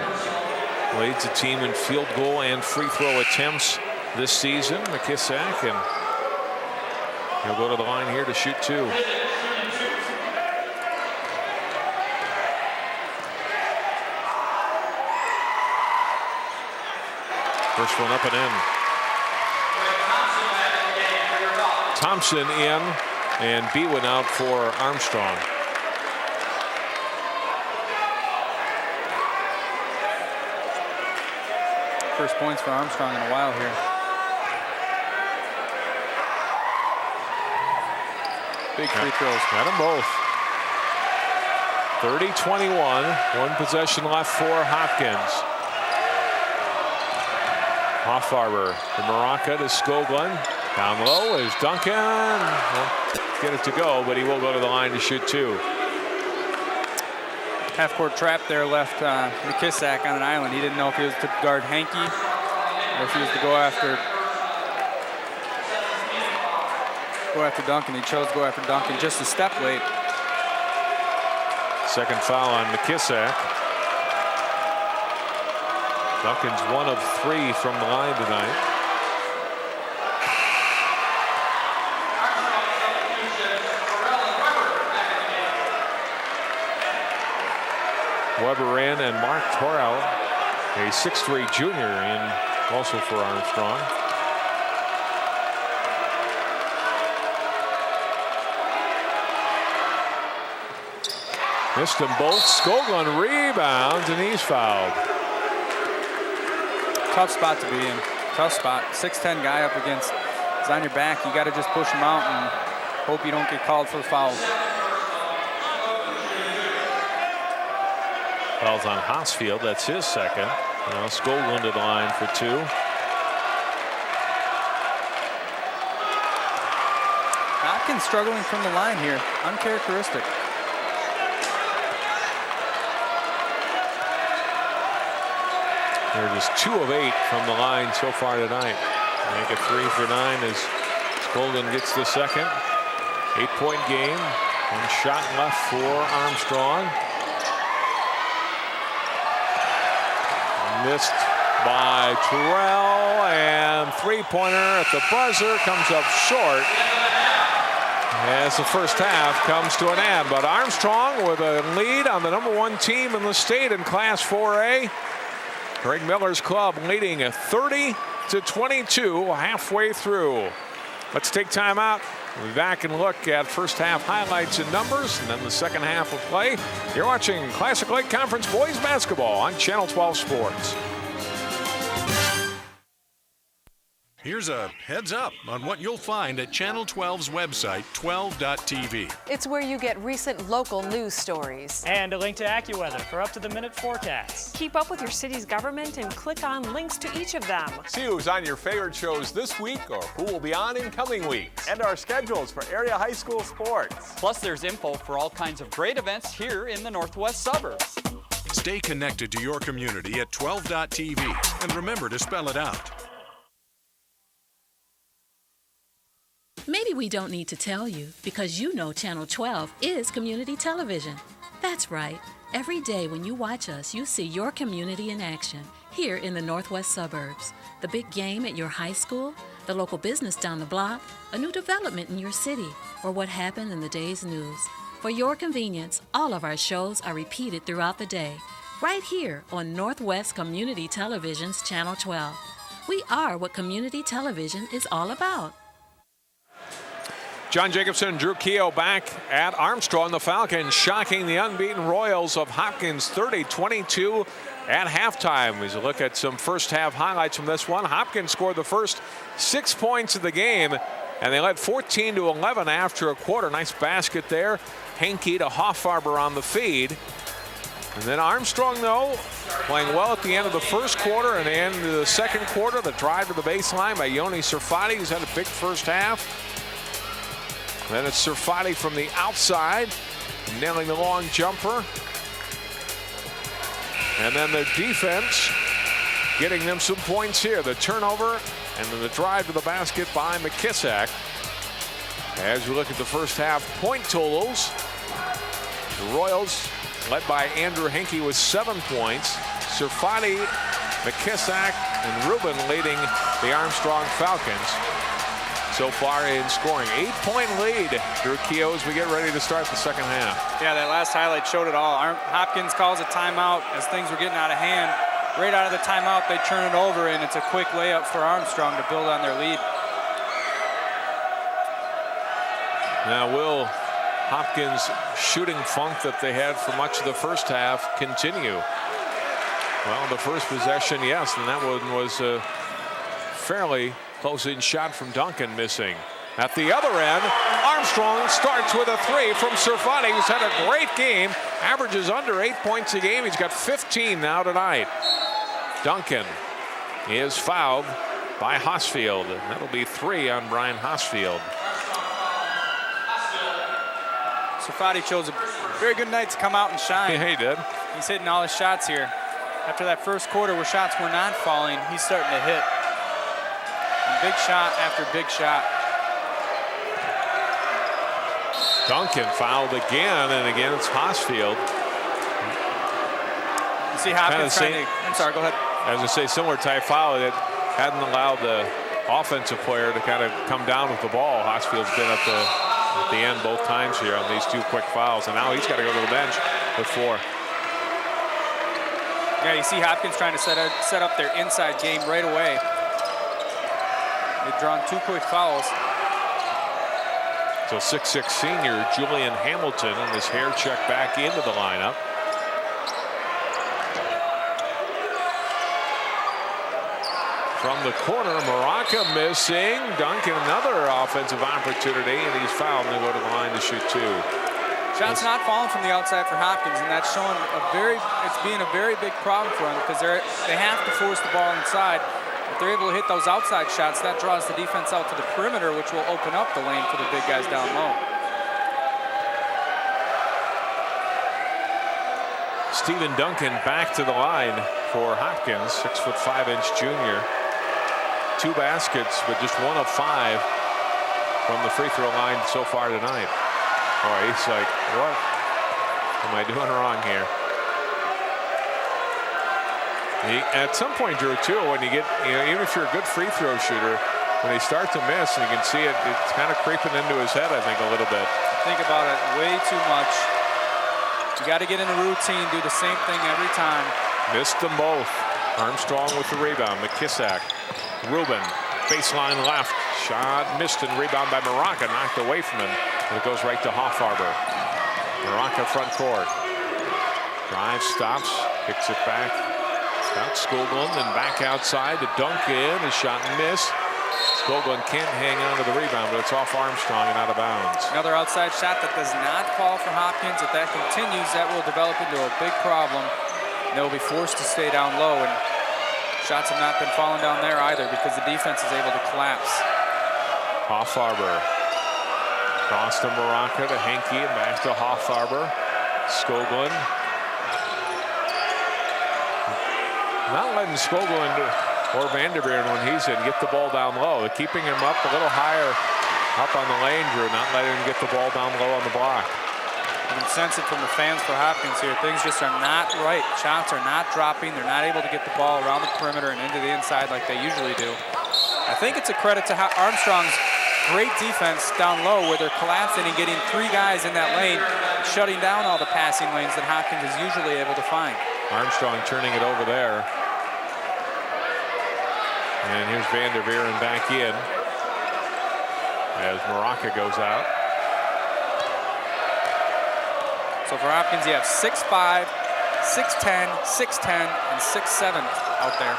Leads the team in field goal and free throw attempts this season, McKissack, and he'll go to the line here to shoot 2. First one up and in. Thompson in, and Bewan out for Armstrong. First points for Armstrong in a while here. Big free throws. Got them both. 30-21. 1 possession left for Hopkins. Hoffarber to Morocco to Skoglund. Down low is Duncan. Won't get it to go, but he will go to the line to shoot 2. Half-court trap there left McKissack on an island. He didn't know if he was to guard Henke or if he was to go after Duncan. He chose to go after Duncan just a step late. Second foul on McKissack. Duncan's 1 of 3 from the line tonight. Weber in, and Mark Torrell, a 6'3" junior, in also for Armstrong. Missed them both. Skoglund rebounds, and he's fouled. Tough spot to be in. Tough spot. 6'10 guy up against. He's on your back. You got to just push him out and hope you don't get called for a foul. Fouls on Hosfield. That's his second. Now Skoglund to the line for 2. Hopkins struggling from the line here. Uncharacteristic. They're just 2 of 8 from the line so far tonight. Make it 3 for 9 as Skoglund gets the second. 8-point game. 1 shot left for Armstrong. Missed by Terrell, and 3-pointer at the buzzer comes up short as the first half comes to an end. But Armstrong with a lead on the #1 team in the state in Class 4A. Greg Miller's club leading at 30-22 halfway through. Let's take time out. We'll be back and look at first half highlights and numbers, and then the second half of play. You're watching Classic Lake Conference Boys Basketball on Channel 12 Sports. Here's a heads up on what you'll find at Channel 12's website, 12.tv. It's where you get recent local news stories. And a link to AccuWeather for up-to-the-minute forecasts. Keep up with your city's government and click on links to each of them. See who's on your favorite shows this week or who will be on in coming weeks. And our schedules for area high school sports. Plus, there's info for all kinds of great events here in the Northwest suburbs. Stay connected to your community at 12.tv. And remember to spell it out. Maybe we don't need to tell you, because you know Channel 12 is community television. That's right. Every day when you watch us, you see your community in action here in the Northwest suburbs. The big game at your high school, the local business down the block, a new development in your city, or what happened in the day's news. For your convenience, all of our shows are repeated throughout the day, right here on Northwest Community Television's Channel 12. We are what community television is all about. John Jacobson and Drew Keogh back at Armstrong. The Falcons shocking the unbeaten Royals of Hopkins 30-22 at halftime. As you look at some first half highlights from this one, Hopkins scored the first 6 points of the game, and they led 14-11 after a quarter. Nice basket there. Henke to Hoffarber on the feed. And then Armstrong, though, playing well at the end of the first quarter and the end of the second quarter. The drive to the baseline by Yoni Serfati, who's had a big first half. Then it's Serfati from the outside, nailing the long jumper. And then the defense getting them some points here. The turnover and then the drive to the basket by McKissack. As we look at the first half point totals, the Royals led by Andrew Henke with 7 points. Serfati, McKissack, and Rubin leading the Armstrong Falcons so far in scoring. 8-point lead, Drew Keogh, as we get ready to start the second half. Yeah, that last highlight showed it all. Hopkins calls a timeout as things were getting out of hand. Right out of the timeout, they turn it over, and it's a quick layup for Armstrong to build on their lead. Now, will Hopkins' shooting funk that they had for much of the first half continue? Well, the first possession, yes, and that one was a fairly close-in shot from Duncan, missing. At the other end, Armstrong starts with a three from Serfati, who's had a great game, averages under 8 points a game. He's got 15 now tonight. Duncan is fouled by Hosfield, and that'll be 3 on Brian Hosfield. Serfati chose a very good night to come out and shine. Yeah, he did. He's hitting all his shots here. After that first quarter where shots were not falling, he's starting to hit. Big shot after big shot. Duncan fouled again, and again it's Hosfield. You see Hopkins trying to, I'm sorry, go ahead. As I say, similar type foul that hadn't allowed the offensive player to kind of come down with the ball. Hosfield's been at the end both times here on these 2 quick fouls, and now he's got to go to the bench with 4. Yeah, you see Hopkins trying to set up their inside game right away. They've drawn 2 quick fouls. So 6'6" senior Julian Hamilton and his hair checked back into the lineup. From the corner, Maraca missing. Duncan another offensive opportunity, and he's fouled and they go to the line to shoot 2. Shots not falling from the outside for Hopkins, and that's showing it's being a very big problem for them because they have to force the ball inside. If they're able to hit those outside shots, that draws the defense out to the perimeter, which will open up the lane for the big guys down low. Stephen Duncan back to the line for Hopkins, 6'5" junior. 2 baskets, but just 1 of 5 from the free throw line so far tonight. Boy, he's like, what am I doing wrong here? At some point, Drew, too, when you get, even if you're a good free throw shooter, when they start to miss, and you can see it's kind of creeping into his head, I think, a little bit. Think about it way too much. You got to get in a routine, do the same thing every time. Missed them both. Armstrong with the rebound. McKissack, Rubin, baseline left. Shot missed and rebound by Maraca, knocked away from him. And it goes right to Hoffarber. Maraca front court. Drive, stops, kicks it back. Out Skoglund and back outside to Duncan. His shot missed. Skoglund can't hang on to the rebound, but it's off Armstrong and out of bounds. Another outside shot that does not fall for Hopkins. If that continues, that will develop into a big problem. They'll be forced to stay down low, and shots have not been falling down there either because the defense is able to collapse. Hoffarber. Cross to Moraka to Henke and back to Hoffarber. Skoglund. Not letting Skoglund or Vanderveer when he's in get the ball down low. They're keeping him up a little higher up on the lane, Drew, not letting him get the ball down low on the block. You can sense it from the fans for Hopkins here. Things just are not right. Shots are not dropping. They're not able to get the ball around the perimeter and into the inside like they usually do. I think it's a credit to Armstrong's great defense down low where they're collapsing and getting 3 guys in that lane, shutting down all the passing lanes that Hopkins is usually able to find. Armstrong turning it over there. And here's Vanderveer and back in as Moraka goes out. So for Hopkins, you have 6'5", 6'10", 6'10", and 6'7" out there.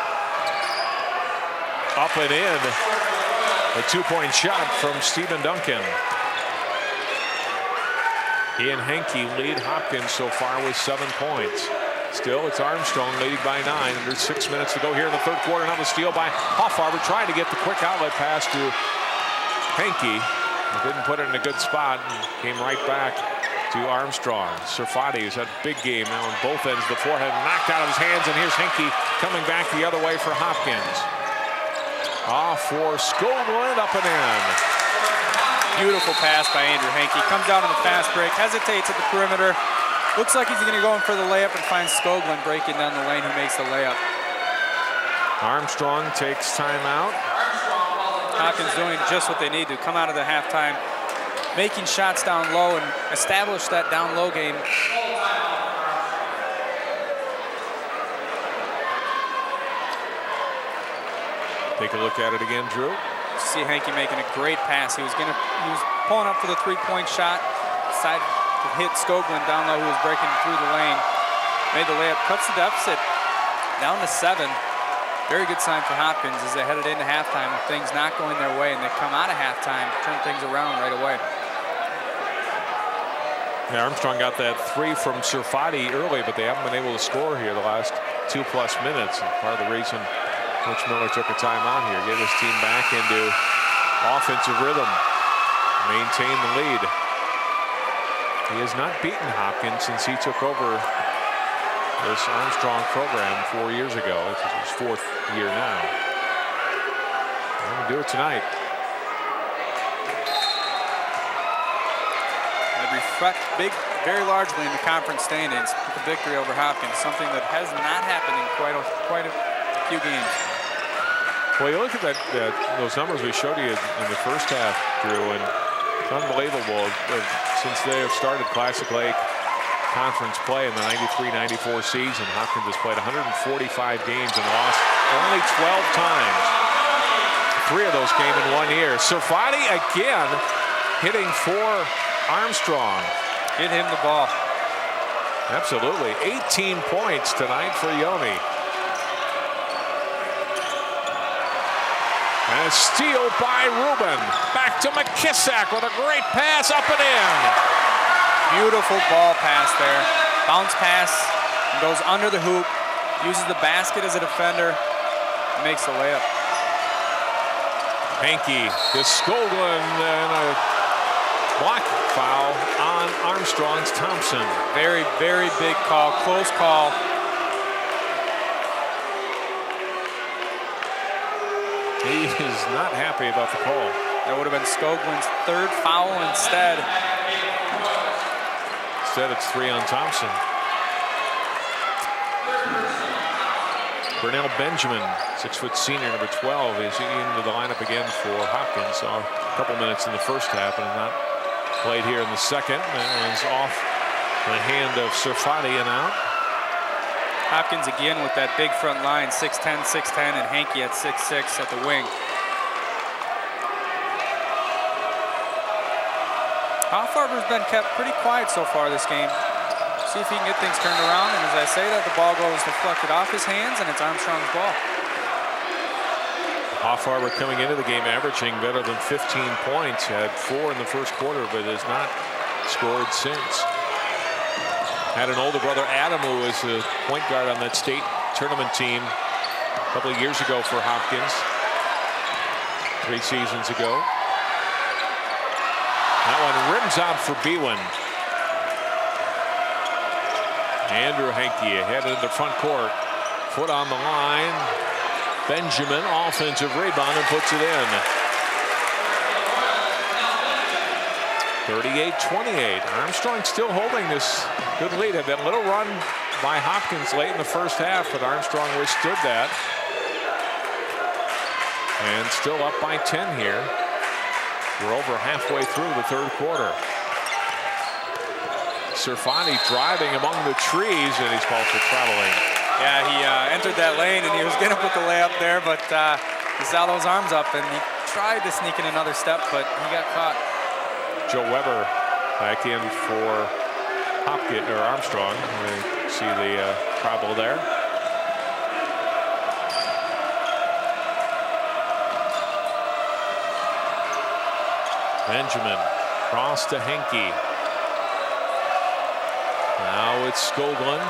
Up and in. A 2-point shot from Stephen Duncan. He and Henke lead Hopkins so far with 7 points. Still, it's Armstrong leading by 9. Under 6 minutes to go here in the third quarter. Now the steal by Hoffarber, trying to get the quick outlet pass to Henke. Didn't put it in a good spot and came right back to Armstrong. Serfati has had a big game now on both ends. The forehand knocked out of his hands, and here's Henke coming back the other way for Hopkins. Off for Skoglund, up and in. Beautiful pass by Andrew Henke. Comes out on the fast break, hesitates at the perimeter. Looks like he's going to go in for the layup and finds Skoglund breaking down the lane, who makes the layup. Armstrong takes timeout. Hopkins doing just what they need to. Come out of the halftime, making shots down low and establish that down low game. Take a look at it again, Drew. See Henke making a great pass. He was pulling up for the 3-point shot. Decided to hit Skoglund down low, who was breaking through the lane. Made the layup, cuts the deficit down to 7. Very good sign for Hopkins as they headed into halftime with things not going their way, and they come out of halftime, turn things around right away. Yeah, Armstrong got that 3 from Serfati early, but they haven't been able to score here the last 2+ minutes. And part of the reason Coach Miller took a timeout here, get his team back into offensive rhythm, maintain the lead. He has not beaten Hopkins since he took over this Armstrong program 4 years ago. This is his 4th year now. I'm going to do it tonight. They reflect very largely in the conference standings with the victory over Hopkins, something that has not happened in quite a few games. Well, you look at those numbers we showed you in the first half, Drew, and it's unbelievable. Since they have started Classic Lake Conference play in the 93-94 season, Hopkins has played 145 games and lost only 12 times. 3 of those came in 1 year. Serfati again hitting for Armstrong. Get him the ball. Absolutely. 18 points tonight for Yoni. And a steal by Rubin. Back to McKissack with a great pass up and in. Beautiful ball pass there. Bounce pass, goes under the hoop, uses the basket as a defender, makes the layup. Henke to Skoglund and a block foul on Armstrong's Thompson. Very, very big call, close call. He is not happy about the call. That would have been Skoglund's 3rd foul instead. Instead, it's 3 on Thompson. Burnell Benjamin, 6-foot senior, number 12, is into the lineup again for Hopkins. Saw a couple minutes in the first half and not played here in the second. That one's off the hand of Serfati and out. Hopkins again with that big front line, 6'10", 6'10", and Henke at 6'6" at the wing. Hoffarber's been kept pretty quiet so far this game. See if he can get things turned around, and as I say that, the ball goes deflected off his hands, and it's Armstrong's ball. Hoffarber coming into the game averaging better than 15 points. Had 4 in the first quarter, but has not scored since. Had an older brother, Adam, who was a point guard on that state tournament team a couple of years ago for Hopkins. 3 seasons ago. That one rims out for Bwin. Andrew Henke ahead into the front court. Foot on the line. Benjamin, offensive rebound, and puts it in. 38-28. Armstrong still holding this good lead. Had that little run by Hopkins late in the first half, but Armstrong withstood that. And still up by 10 here. We're over halfway through the third quarter. Serfani driving among the trees, and he's called for traveling. Yeah, he entered that lane, and he was going to put the layup there, but he saw those arms up, and he tried to sneak in another step, but he got caught. Joe Weber back in for Hopkins or Armstrong. You see the travel there. Benjamin cross to Henke. Now it's Skoglund.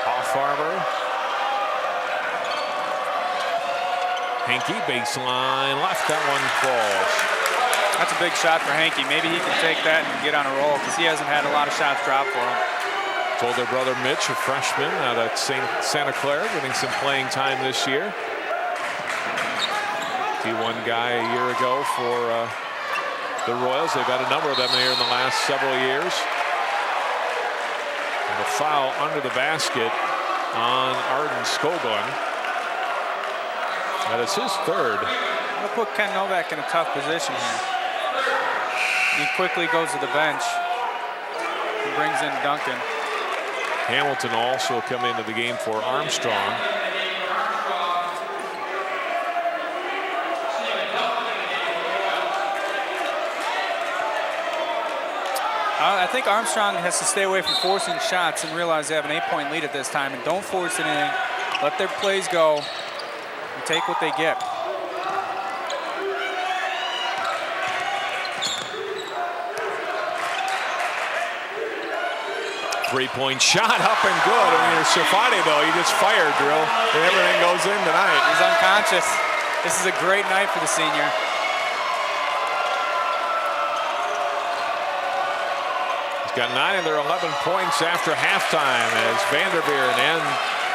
Hoffarber. Henke baseline left. That one falls. That's a big shot for Henke. Maybe he can take that and get on a roll because he hasn't had a lot of shots drop for him. His older brother Mitch, a freshman out at Santa Clara, getting some playing time this year. D1 guy a year ago for the Royals. They've had a number of them here in the last several years. And a foul under the basket on Arden Skoglund. That is his third. That'll put Ken Novak in a tough position here. He quickly goes to the bench and brings in Duncan. Hamilton also coming into the game for Armstrong. I think Armstrong has to stay away from forcing shots and realize they have an 8-point lead at this time, and don't force anything. Let their plays go and take what they get. Three-point shot up and good. I mean, Serfani, though, he just fired, Drill, and everything goes in tonight. He's unconscious. This is a great night for the senior. Got 9 of their 11 points after halftime as Vanderveer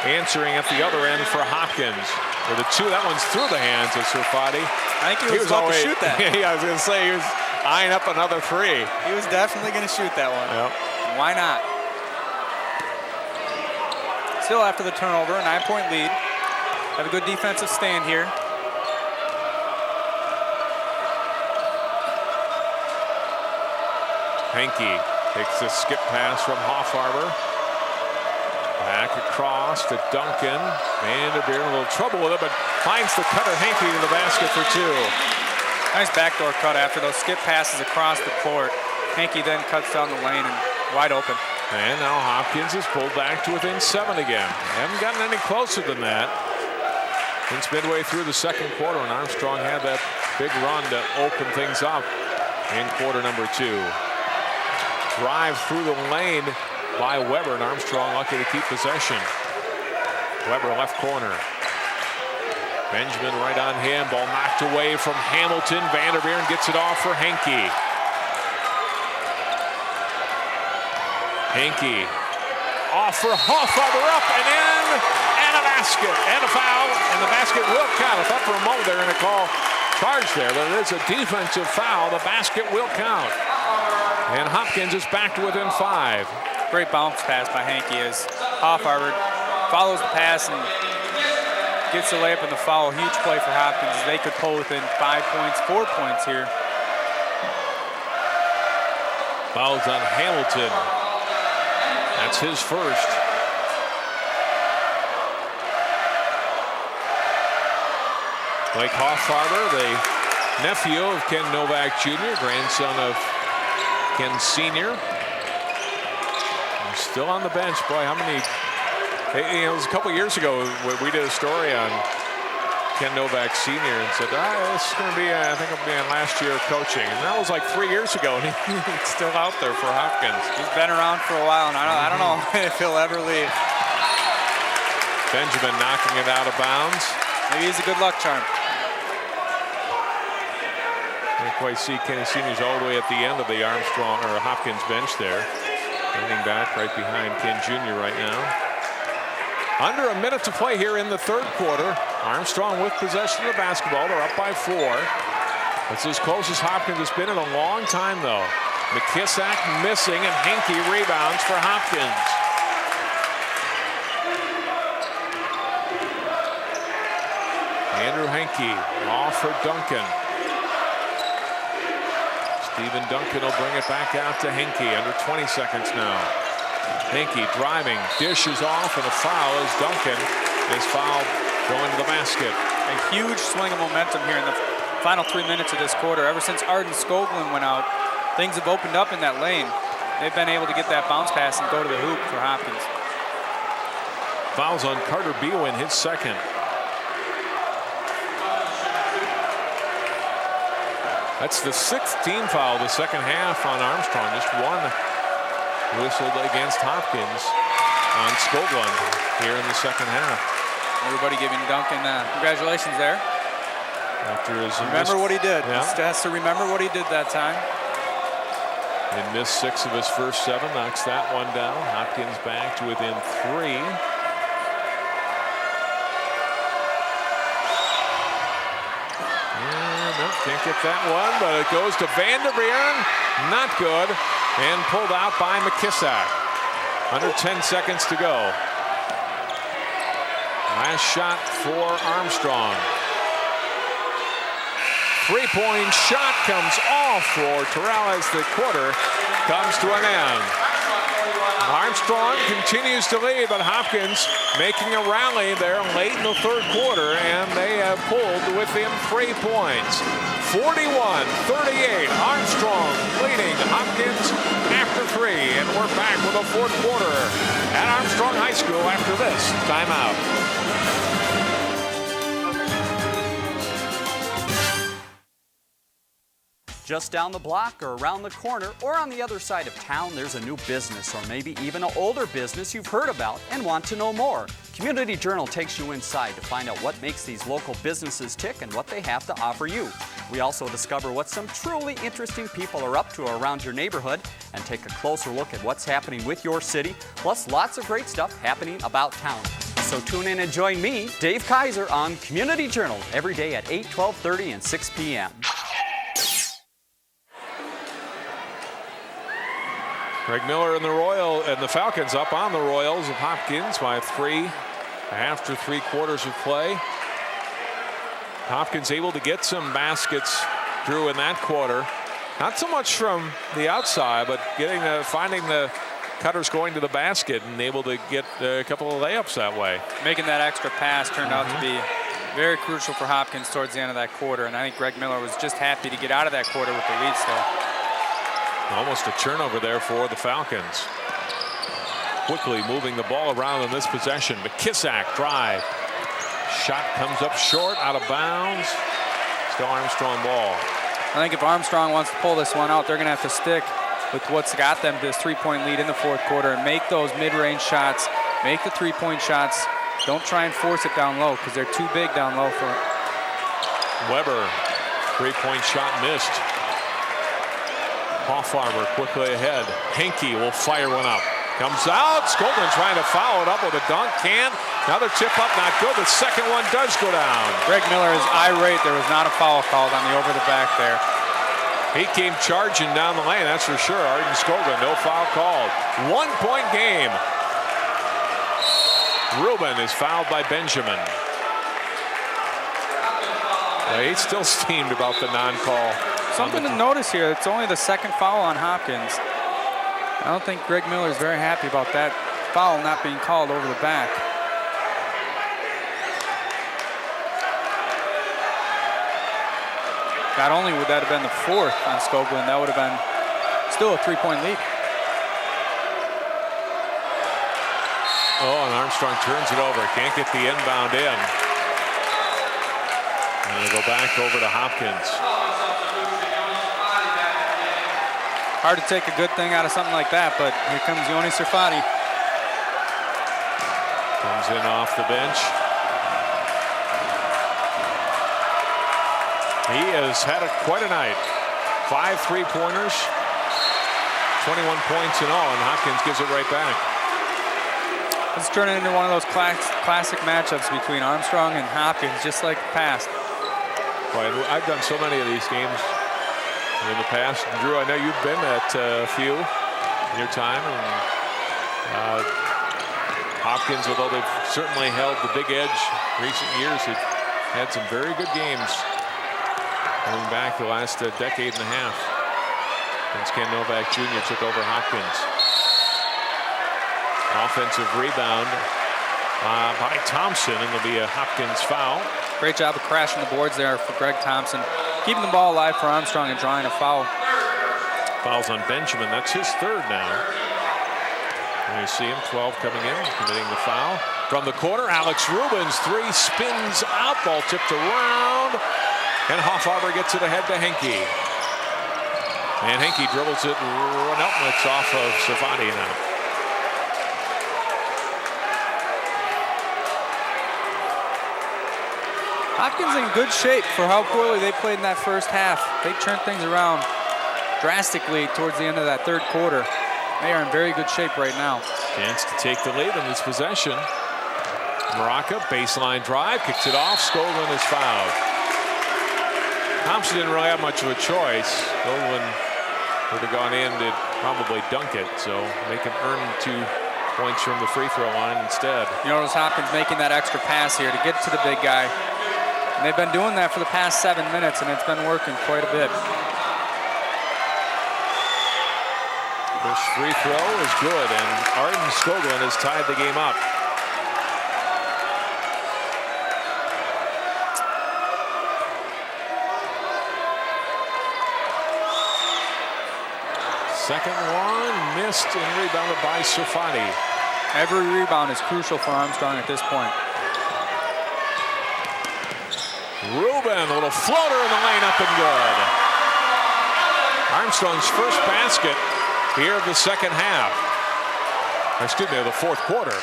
answering at the other end for Hopkins. With a 2, that one's through the hands of Serfati. I think he was about to shoot that. Yeah, I was going to say he was eyeing up another 3. He was definitely going to shoot that one. Yep. Why not? Still after the turnover, a 9-point lead. Have a good defensive stand here. Henke takes a skip pass from Hoffarber. Back across to Duncan. Vanderveer in a little trouble with it, but finds the cutter Henke to the basket for 2. Nice backdoor cut after those skip passes across the court. Henke then cuts down the lane and wide open. And now Hopkins is pulled back to within 7 again. They haven't gotten any closer than that since midway through the second quarter, and Armstrong had that big run to open things up in quarter number 2. Drive through the lane by Weber, and Armstrong lucky to keep possession. Weber left corner. Benjamin right on him. Ball knocked away from Hamilton. Vanderveer gets it off for Henke. Henke off for Hoffarber, up and in, and a basket, and a foul, and the basket will count. I thought for a moment they're going to call charge there, but it is a defensive foul. The basket will count. And Hopkins is back to within 5. Great bounce pass by Henke as Hoffarber follows the pass and gets the layup and the foul. Huge play for Hopkins. They could pull within 5 points, 4 points here. Fouls on Hamilton. That's his first. Blake Hoffarber, the nephew of Ken Novak Jr., grandson of Ken Sr. Still on the bench. Boy, how many? It was a couple years ago we did a story on Ken Novak Sr. and said, this is going to be, I think it'll be my last year of coaching. And that was like 3 years ago, and he's still out there for Hopkins. He's been around for a while, and I don't know if he'll ever leave. Benjamin knocking it out of bounds. Maybe he's a good luck charm. Can't quite see Kenny Sr.'s all the way at the end of the Armstrong or Hopkins bench there. Standing back right behind Ken Jr. right now. Under a minute to play here in the third quarter. Armstrong with possession of the basketball. They're up by 4. It's as close as Hopkins has been in a long time, though. McKissack missing, and Henke rebounds for Hopkins. Andrew Henke off for Duncan. Stephen Duncan will bring it back out to Henke. Under 20 seconds now. Henke driving, dishes off, and a foul as Duncan is fouled going to the basket. A huge swing of momentum here in the final 3 minutes of this quarter. Ever since Arden Skoglund went out, things have opened up in that lane. They've been able to get that bounce pass and go to the hoop for Hopkins. Fouls on Carter Beowin, his second. That's the 6th team foul the second half on Armstrong. Just one whistled against Hopkins on Skoglund here in the second half. Everybody giving Duncan congratulations there. After his remember what he did. Yeah. He has to remember what he did that time. He missed 6 of his first 7, knocks that one down. Hopkins back to within 3. Nope, can't get that one, but it goes to Van der Veeren. Not good. And pulled out by McKissack. Under 10 seconds to go. Last shot for Armstrong. 3-point shot comes off for Terrell as the quarter comes to an end. Armstrong continues to lead, but Hopkins making a rally there late in the third quarter, and they have pulled within 3 points. 41-38, Armstrong leading Hopkins after 3, and we're back with the fourth quarter at Armstrong High School after this timeout. Just down the block or around the corner or on the other side of town, there's a new business or maybe even an older business you've heard about and want to know more. Community Journal takes you inside to find out what makes these local businesses tick and what they have to offer you. We also discover what some truly interesting people are up to around your neighborhood and take a closer look at what's happening with your city, plus lots of great stuff happening about town. So tune in and join me, Dave Kaiser, on Community Journal every day at 8, 12:30, and 6 p.m. Greg Miller and the Falcons up on the Royals of Hopkins by 3 after 3 quarters of play. Hopkins able to get some baskets through in that quarter. Not so much from the outside, but finding the cutters going to the basket and able to get a couple of layups that way. Making that extra pass turned out to be very crucial for Hopkins towards the end of that quarter, and I think Greg Miller was just happy to get out of that quarter with the lead still. Almost a turnover there for the Falcons. Quickly moving the ball around in this possession. McKissack drive. Shot comes up short, out of bounds. Still Armstrong ball. I think if Armstrong wants to pull this one out, they're going to have to stick with what's got them this 3-point lead in the fourth quarter and make those mid-range shots, make the 3-point shots. Don't try and force it down low because they're too big down low for it. Weber, 3-point shot missed. Hoffarmer quickly ahead. Henke will fire one up. Comes out. Skoglund trying to foul it up with a dunk. Another tip up, not good. The second one does go down. Greg Miller is irate. There was not a foul called on the over the back there. He came charging down the lane, that's for sure. Arden Skoglund, no foul called. 1-point game. Rubin is fouled by Benjamin. He's still steamed about the non-call. Something to notice here, it's only the second foul on Hopkins. I don't think Greg Miller is very happy about that foul not being called over the back. Not only would that have been the 4th on Skoglund, that would have been still a 3-point lead. Oh, and Armstrong turns it over. Can't get the inbound in. And they go back over to Hopkins. Hard to take a good thing out of something like that, but here comes Yoni Serfati. Comes in off the bench. He has had quite a night. 5 3-pointers, 21 points in all, and Hopkins gives it right back. It's turning into one of those classic matchups between Armstrong and Hopkins, just like the past. Boy, I've done so many of these games in the past. Drew, I know you've been at a few in your time. And Hopkins, although they've certainly held the big edge recent years, have had some very good games going back the last decade and a half. Since Ken Novak Jr. took over Hopkins. Offensive rebound by Thompson, and there'll be a Hopkins foul. Great job of crashing the boards there for Greg Thompson. Keeping the ball alive for Armstrong and drawing a foul. Fouls on Benjamin. That's his third now. And you see him, 12 coming in, committing the foul. From the corner, Alex Rubens, 3 spins out, ball tipped around. And Hoffarber gets it ahead to Henke. And Henke dribbles it. Nope, it's off of Serfati now. Hopkins in good shape for how poorly they played in that first half. They turned things around drastically towards the end of that third quarter. They are in very good shape right now. Chance to take the lead in this possession. Moraka, baseline drive, kicks it off. Skoglund is fouled. Thompson didn't really have much of a choice. Skoglund would have gone in to probably dunk it, so make him earn 2 points from the free throw line instead. You notice Hopkins making that extra pass here to get to the big guy. And they've been doing that for the past 7 minutes, and it's been working quite a bit. First free throw is good, and Arden Skoglund has tied the game up. Second one missed and rebounded by Serfati. Every rebound is crucial for Armstrong at this point. Rubin, a little floater in the lane, up and good. Armstrong's first basket here of the second half. Excuse me, of the fourth quarter.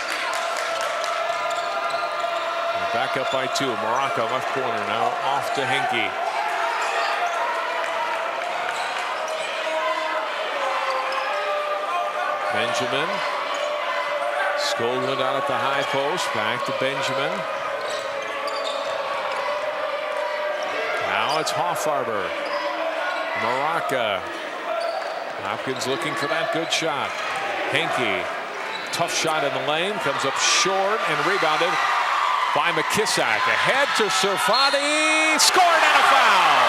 And back up by 2. Moraka left corner, now off to Henke. Benjamin. Skoglund out at the high post. Back to Benjamin. Now it's Hoffarber. Moraka. Hopkins looking for that good shot. Henke. Tough shot in the lane. Comes up short and rebounded by McKissack. Ahead to Serfati. Scored and a foul.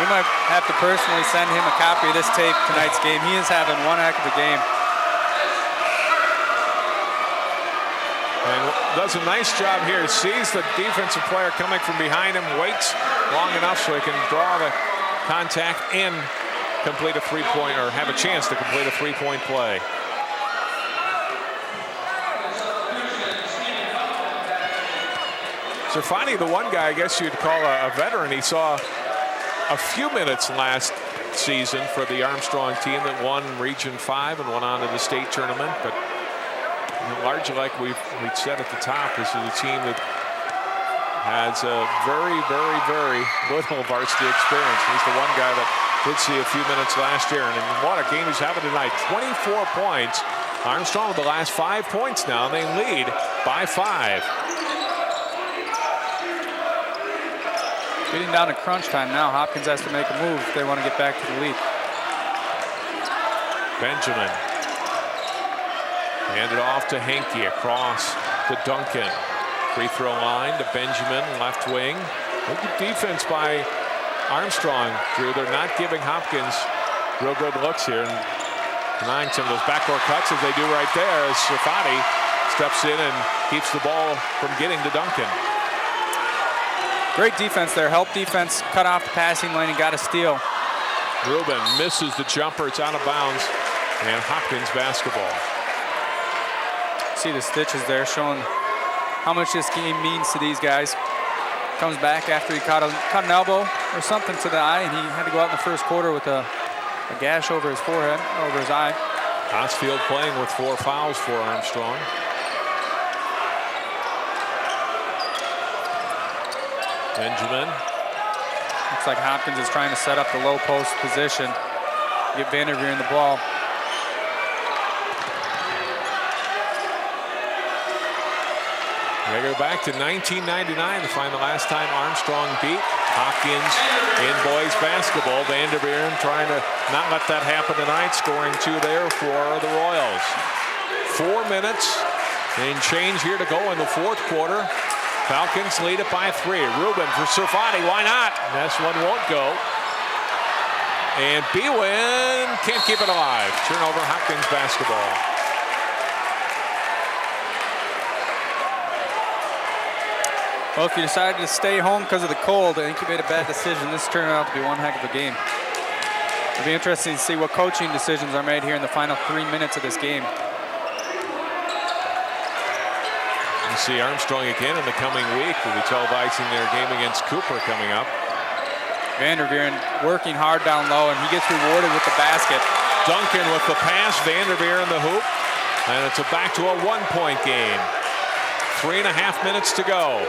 We might have to personally send him a copy of this tape tonight's game. He is having one heck of a game. And does a nice job here. Sees the defensive player coming from behind him, waits long enough so he can draw the contact and complete a three-point, or have a chance to complete a three-point play. Serfati, the one guy I guess you'd call a veteran. He saw a few minutes last season for the Armstrong team that won Region 5 and went on to the state tournament. But largely, like we'd said at the top, this is a team that has a very, very, very little varsity experience. He's the one guy that did see a few minutes last year. And what a game he's having tonight. 24 points. Armstrong with the last 5 points now, and they lead by 5. Getting down to crunch time now. Hopkins has to make a move if they want to get back to the lead. Benjamin. Handed off to Henke, across to Duncan. Free throw line to Benjamin, left wing. Good defense by Armstrong, Drew. They're not giving Hopkins real good looks here, and denying some of those backdoor cuts as they do right there as Serfati steps in and keeps the ball from getting to Duncan. Great defense there. Help defense, cut off the passing lane and got a steal. Rubin misses the jumper. It's out of bounds, and Hopkins basketball. see the stitches there showing how much this game means to these guys. Comes back after he caught an elbow or something to the eye, and he had to go out in the first quarter with a gash over his forehead, over his eye. Hosfield playing with 4 fouls for Armstrong. Benjamin. Looks like Hopkins is trying to set up the low post position, get Vanderveer in the ball. We go back to 1999 to find the last time Armstrong beat Hopkins in boys basketball. Vanderveer trying to not let that happen tonight, scoring 2 there for the Royals. 4 minutes and change here to go in the fourth quarter. Falcons lead it by 3. Rubin for Serfati, why not? This one won't go. And Bwin can't keep it alive. Turnover, Hopkins basketball. Well, if you decided to stay home because of the cold, I think you made a bad decision. This turned out to be one heck of a game. It'll be interesting to see what coaching decisions are made here in the final 3 minutes of this game. You see Armstrong again in the coming week. We'll be televising their game against Cooper coming up. Vanderveer working hard down low, and he gets rewarded with the basket. Duncan with the pass, Vanderveer in the hoop, and it's back to a 1-point game. 3.5 minutes to go.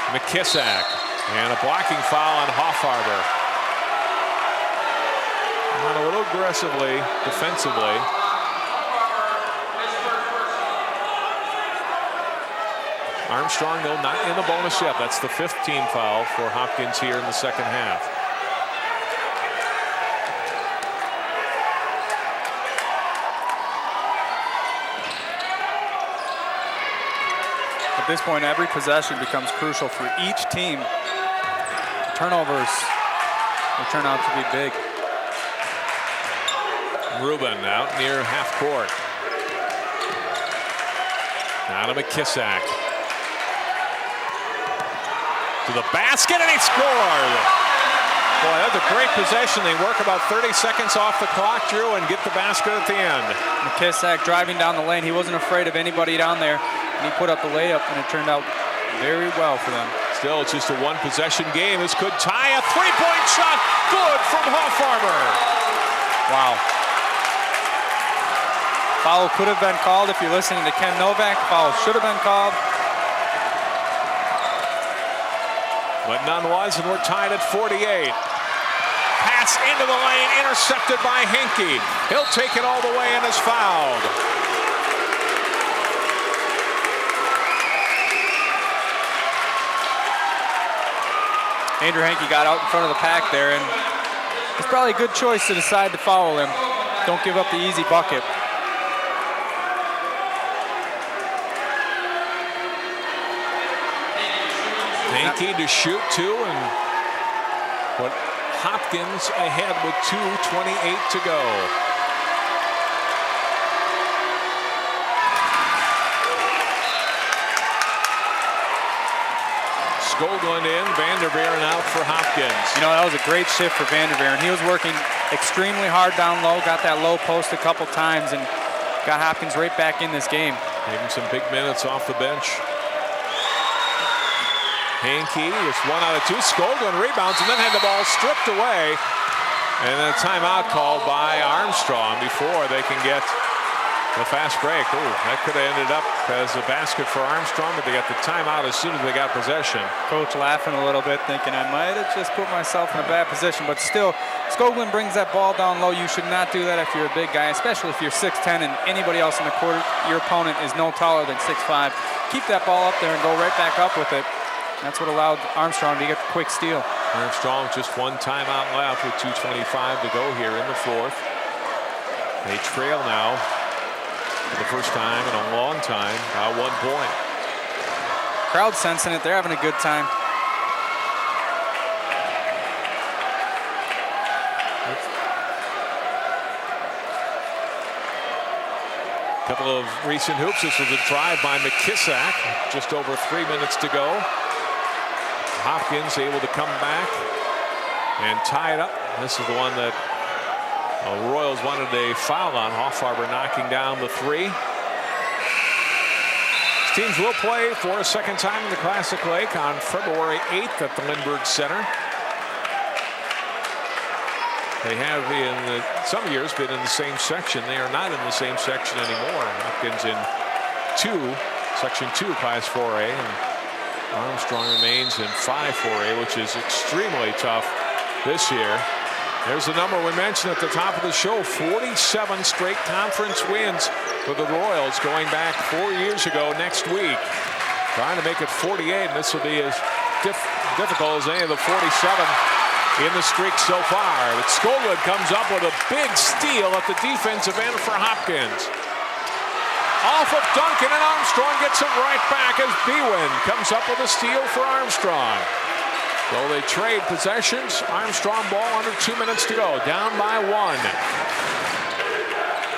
McKissack, and a blocking foul on Hoffarber. Went a little aggressively defensively. Armstrong, though, not in the bonus yet. That's the 5th team foul for Hopkins here in the second half. At this point, every possession becomes crucial for each team. Turnovers will turn out to be big. Rubin out near half court. Now to McKissack. To the basket, and he scored. Boy, that's a great possession. They work about 30 seconds off the clock, Drew, and get the basket at the end. McKissack driving down the lane. He wasn't afraid of anybody down there, and he put up the layup, and it turned out very well for them. Still, it's just a 1-possession game. This could tie. A 3-point shot. Good from Hoffarber. Wow. Foul could have been called if you're listening to Ken Novak. Foul should have been called. But none was, and we're tied at 48. Pass into the lane, intercepted by Henke. He'll take it all the way and is fouled. Andrew Henke got out in front of the pack there, and it's probably a good choice to decide to foul him. Don't give up the easy bucket. Henke to shoot 2, and put Hopkins ahead with 2:28 to go. Skoglund in, Vanderveer out for Hopkins. You know, that was a great shift for Vanderveer, and he was working extremely hard down low, got that low post a couple times, and got Hopkins right back in this game. Gave him some big minutes off the bench. Henke is 1 out of 2. Skoglund rebounds and then had the ball stripped away. And then a timeout called by Armstrong before they can get the fast break. Ooh, that could have ended up as a basket for Armstrong, but they got the timeout as soon as they got possession. Coach laughing a little bit, thinking I might have just put myself in a bad position, but still, Skoglund brings that ball down low. You should not do that if you're a big guy, especially if you're 6'10", and anybody else in the court, your opponent is no taller than 6'5". Keep that ball up there and go right back up with it. That's what allowed Armstrong to get the quick steal. Armstrong just 1 timeout left with 2:25 to go here in the fourth. They trail now for the first time in a long time, by 1 point. Crowd sensing it. They're having a good time. A couple of recent hoops. This was a drive by McKissack. Just over 3 minutes to go. Hopkins able to come back and tie it up. This is the one that Well, the Royals wanted a foul on Hoffarber, knocking down the 3. Teams will play for a second time in the Classic Lake on February 8th at the Lindbergh Center. They have in some years been in the same section. They are not in the same section anymore. Hopkins in Section 2, Class 4A, and Armstrong remains in 5-4A, which is extremely tough this year. There's the number we mentioned at the top of the show, 47 straight conference wins for the Royals going back 4 years ago next week. Trying to make it 48, and this will be as difficult as any of the 47 in the streak so far. But Skoglund comes up with a big steal at the defensive end for Hopkins. Off of Duncan, and Armstrong gets it right back as Bwin comes up with a steal for Armstrong. So they trade possessions. Armstrong ball under 2 minutes to go. Down by 1.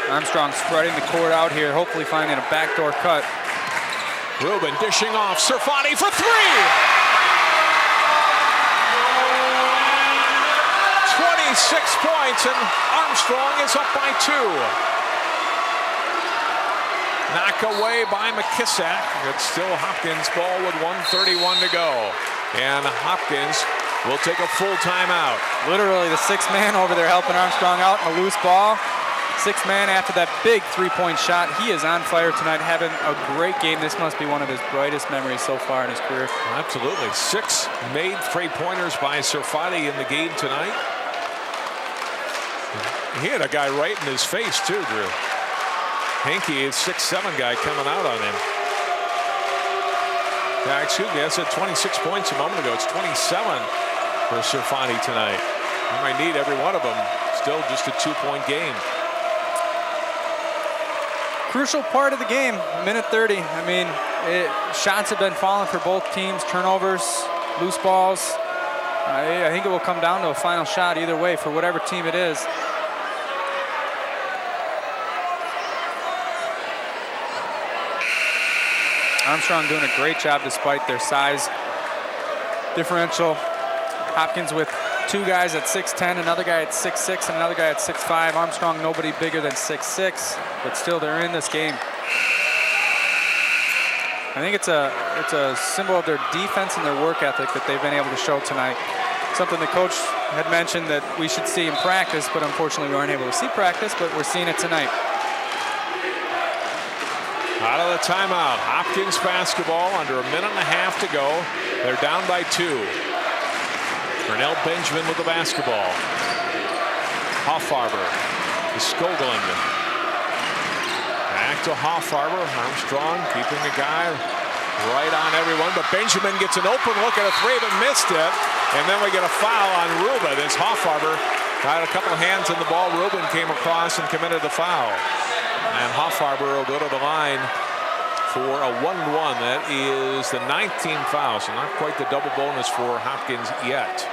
Armstrong spreading the court out here, hopefully finding a backdoor cut. Rubin dishing off. Serfati for 3. 26 points, and Armstrong is up by 2. Knock away by McKissack. It's still Hopkins ball with 1:31 to go. And Hopkins will take a full timeout. Literally the 6th man over there helping Armstrong out in a loose ball. 6th man after that big 3-point shot. He is on fire tonight, having a great game. This must be one of his brightest memories so far in his career. Absolutely. 6 made 3-pointers by Serfati in the game tonight. He had a guy right in his face too, Drew. Henke, his 6'7" guy, coming out on him. Yeah, excuse me, I said 26 points a moment ago. It's 27 for Serfati tonight. You might need every one of them. Still just a 2-point game. Crucial part of the game, minute 30. I mean, shots have been falling for both teams. Turnovers, loose balls. I think it will come down to a final shot either way for whatever team it is. Armstrong doing a great job despite their size differential. Hopkins with 2 guys at 6'10", another guy at 6'6", and another guy at 6'5". Armstrong nobody bigger than 6'6", but still they're in this game. I think it's a symbol of their defense and their work ethic that they've been able to show tonight. Something the coach had mentioned that we should see in practice, but unfortunately we weren't able to see practice, but we're seeing it tonight. Out of the timeout, Hopkins basketball, under a minute and a half to go. They're down by 2. Vernell Benjamin with the basketball. Hoffarber to Skoglund. Back to Hoffarber. Armstrong keeping the guy right on everyone, but Benjamin gets an open look at a 3 but missed it. And then we get a foul on Rubin as Hoffarber got a couple of hands in the ball. Rubin came across and committed the foul. And Hoffarber will go to the line for a 1-1. That is the 19th foul, so not quite the double bonus for Hopkins yet.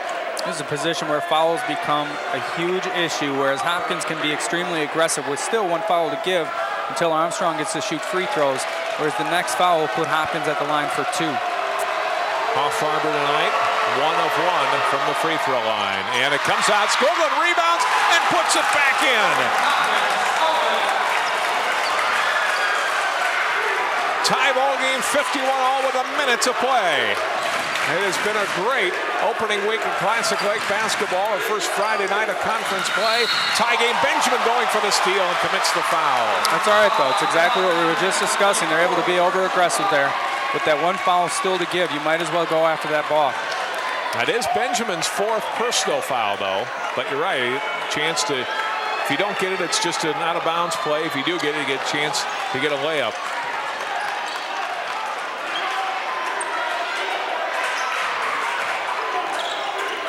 This is a position where fouls become a huge issue, whereas Hopkins can be extremely aggressive with still 1 foul to give until Armstrong gets to shoot free throws, whereas the next foul will put Hopkins at the line for 2. Hoffarber tonight, 1 of 1 from the free throw line. And it comes out, Skoglund rebounds and puts it back in. Tie ball game, 51-all with a minute to play. It has been a great opening week of Classic Lake basketball. Our first Friday night of conference play. Tie game, Benjamin going for the steal and commits the foul. That's all right, though. It's exactly what we were just discussing. They're able to be over-aggressive there. With that 1 foul still to give, you might as well go after that ball. That is Benjamin's 4th personal foul, though. But you're right, chance to, if you don't get it, it's just an out-of-bounds play. If you do get it, you get a chance to get a layup.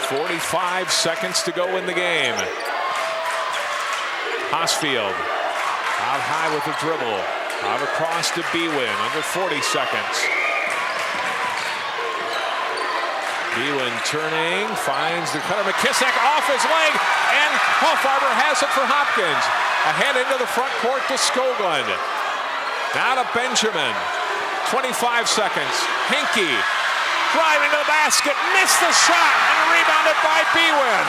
.45 seconds to go in the game. Hosfield out high with the dribble. Out across to Bwin, under 40 seconds. Bwin turning, finds the cutter. McKissack off his leg, and Hoffarber has it for Hopkins. Ahead into the front court to Skoglund. Now to Benjamin. 25 seconds. Henke driving to the basket, missed the shot, and rebounded by Bwin.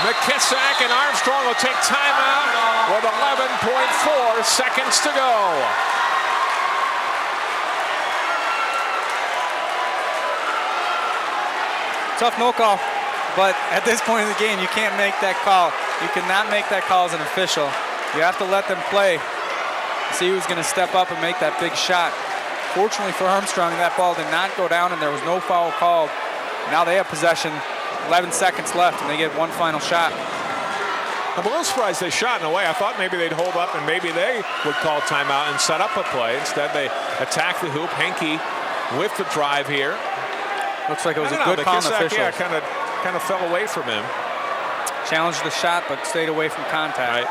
McKissack and Armstrong will take timeout with 11.4 seconds to go. Tough no call, but at this point in the game, you can't make that call. You cannot make that call as an official. You have to let them play, see who's going to step up and make that big shot. Fortunately for Armstrong, that ball did not go down and there was no foul called. Now they have possession, 11 seconds left, and they get one final shot. I'm a little surprised they shot in a way. I thought maybe they'd hold up and maybe they would call timeout and set up a play. Instead, they attack the hoop. Henke with the drive here. Looks like it was a good call on the official. Yeah, kind of fell away from him. Challenged the shot, but stayed away from contact. Right.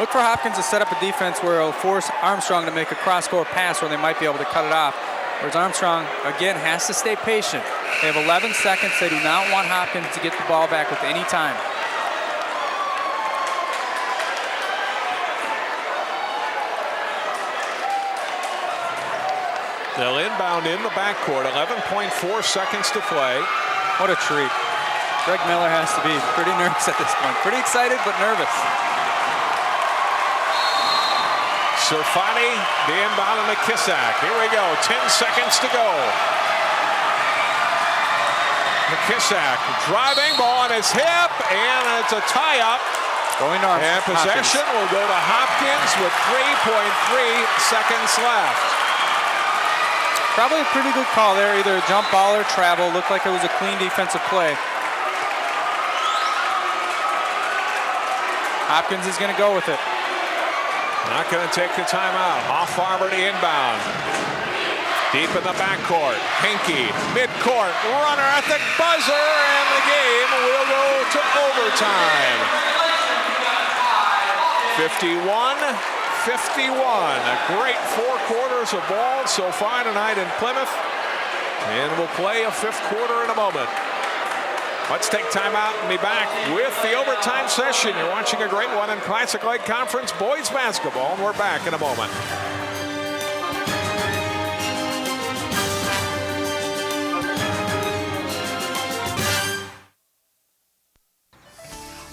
Look for Hopkins to set up a defense where it'll force Armstrong to make a cross-court pass where they might be able to cut it off. Whereas Armstrong, again, has to stay patient. They have 11 seconds. They do not want Hopkins to get the ball back with any time. They'll inbound in the backcourt. 11.4 seconds to play. What a treat. Greg Miller has to be pretty nervous at this point. Pretty excited, but nervous. Serfati, the inbound on McKissack. Here we go, 10 seconds to go. McKissack driving, ball on his hip, and it's a tie-up. Going on. And possession will go to Hopkins with 3.3 seconds left. Probably a pretty good call there, either a jump ball or travel. Looked like it was a clean defensive play. Hopkins is going to go with it. Not going to take the timeout. Hoffarber to inbound. Deep in the backcourt. Henke, midcourt, runner at the buzzer, and the game will go to overtime. 51-51. A great 4 quarters of ball so far tonight in Plymouth. And we'll play a 5th quarter in a moment. Let's take time out and be back with the overtime session. You're watching a great one in Classic Lake Conference boys basketball, and we're back in a moment.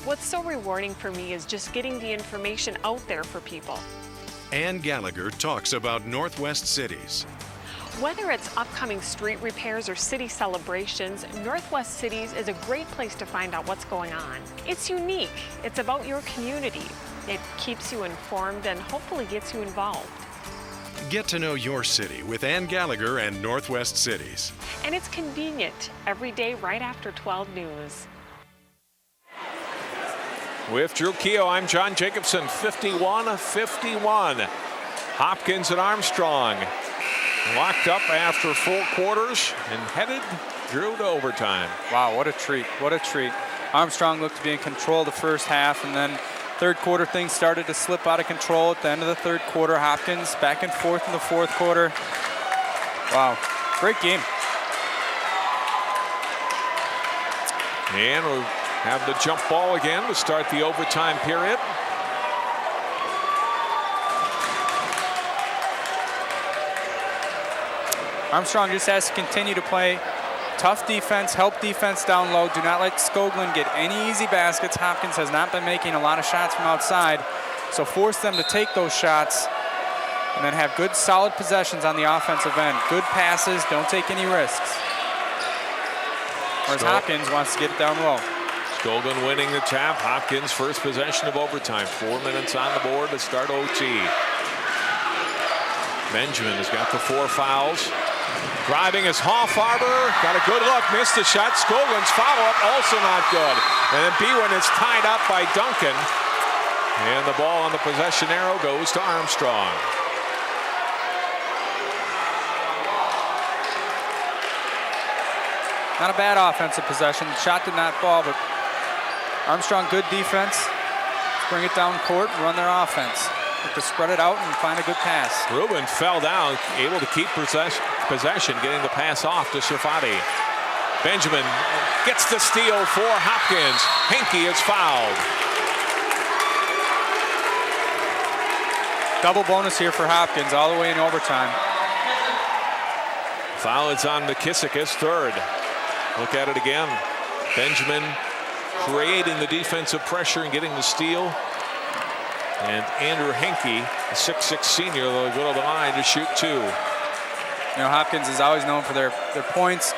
What's so rewarding for me is just getting the information out there for people. Ann Gallagher talks about Northwest cities. Whether it's upcoming street repairs or city celebrations, Northwest Cities is a great place to find out what's going on. It's unique. It's about your community. It keeps you informed and hopefully gets you involved. Get to know your city with Ann Gallagher and Northwest Cities. And it's convenient every day right after 12 news. With Drew Keogh, I'm John Jacobson. 51-51. Hopkins and Armstrong locked up after 4 quarters and headed Drew to overtime. Wow, what a treat. What a treat. Armstrong looked to be in control the first half, and then 3rd quarter things started to slip out of control at the end of the 3rd quarter. Hopkins back and forth in the 4th quarter. Wow, great game. And we'll have the jump ball again to start the overtime period. Armstrong just has to continue to play tough defense, help defense down low. Do not let Skoglund get any easy baskets. Hopkins has not been making a lot of shots from outside, so force them to take those shots and then have good, solid possessions on the offensive end. Good passes, don't take any risks. Whereas Hopkins wants to get it down low. Skoglund winning the tap. Hopkins first possession of overtime. 4 minutes on the board to start OT. Benjamin has got the 4 fouls. Driving is Hoffarber. Got a good look. Missed the shot. Skoglund's follow-up also not good. And then Bwin is tied up by Duncan. And the ball on the possession arrow goes to Armstrong. Not a bad offensive possession. The shot did not fall, but Armstrong, good defense. Bring it down court and run their offense. Look to spread it out and find a good pass. Rubin fell down, able to keep possession, getting the pass off to Serfati. Benjamin gets the steal for Hopkins. Henke is fouled. Double bonus here for Hopkins, all the way in overtime. Foul is on McKissick, his 3rd. Look at it again. Benjamin creating the defensive pressure and getting the steal. And Andrew Henke, a 6'6" senior, will go to the line to shoot 2. You know, Hopkins is always known for their points,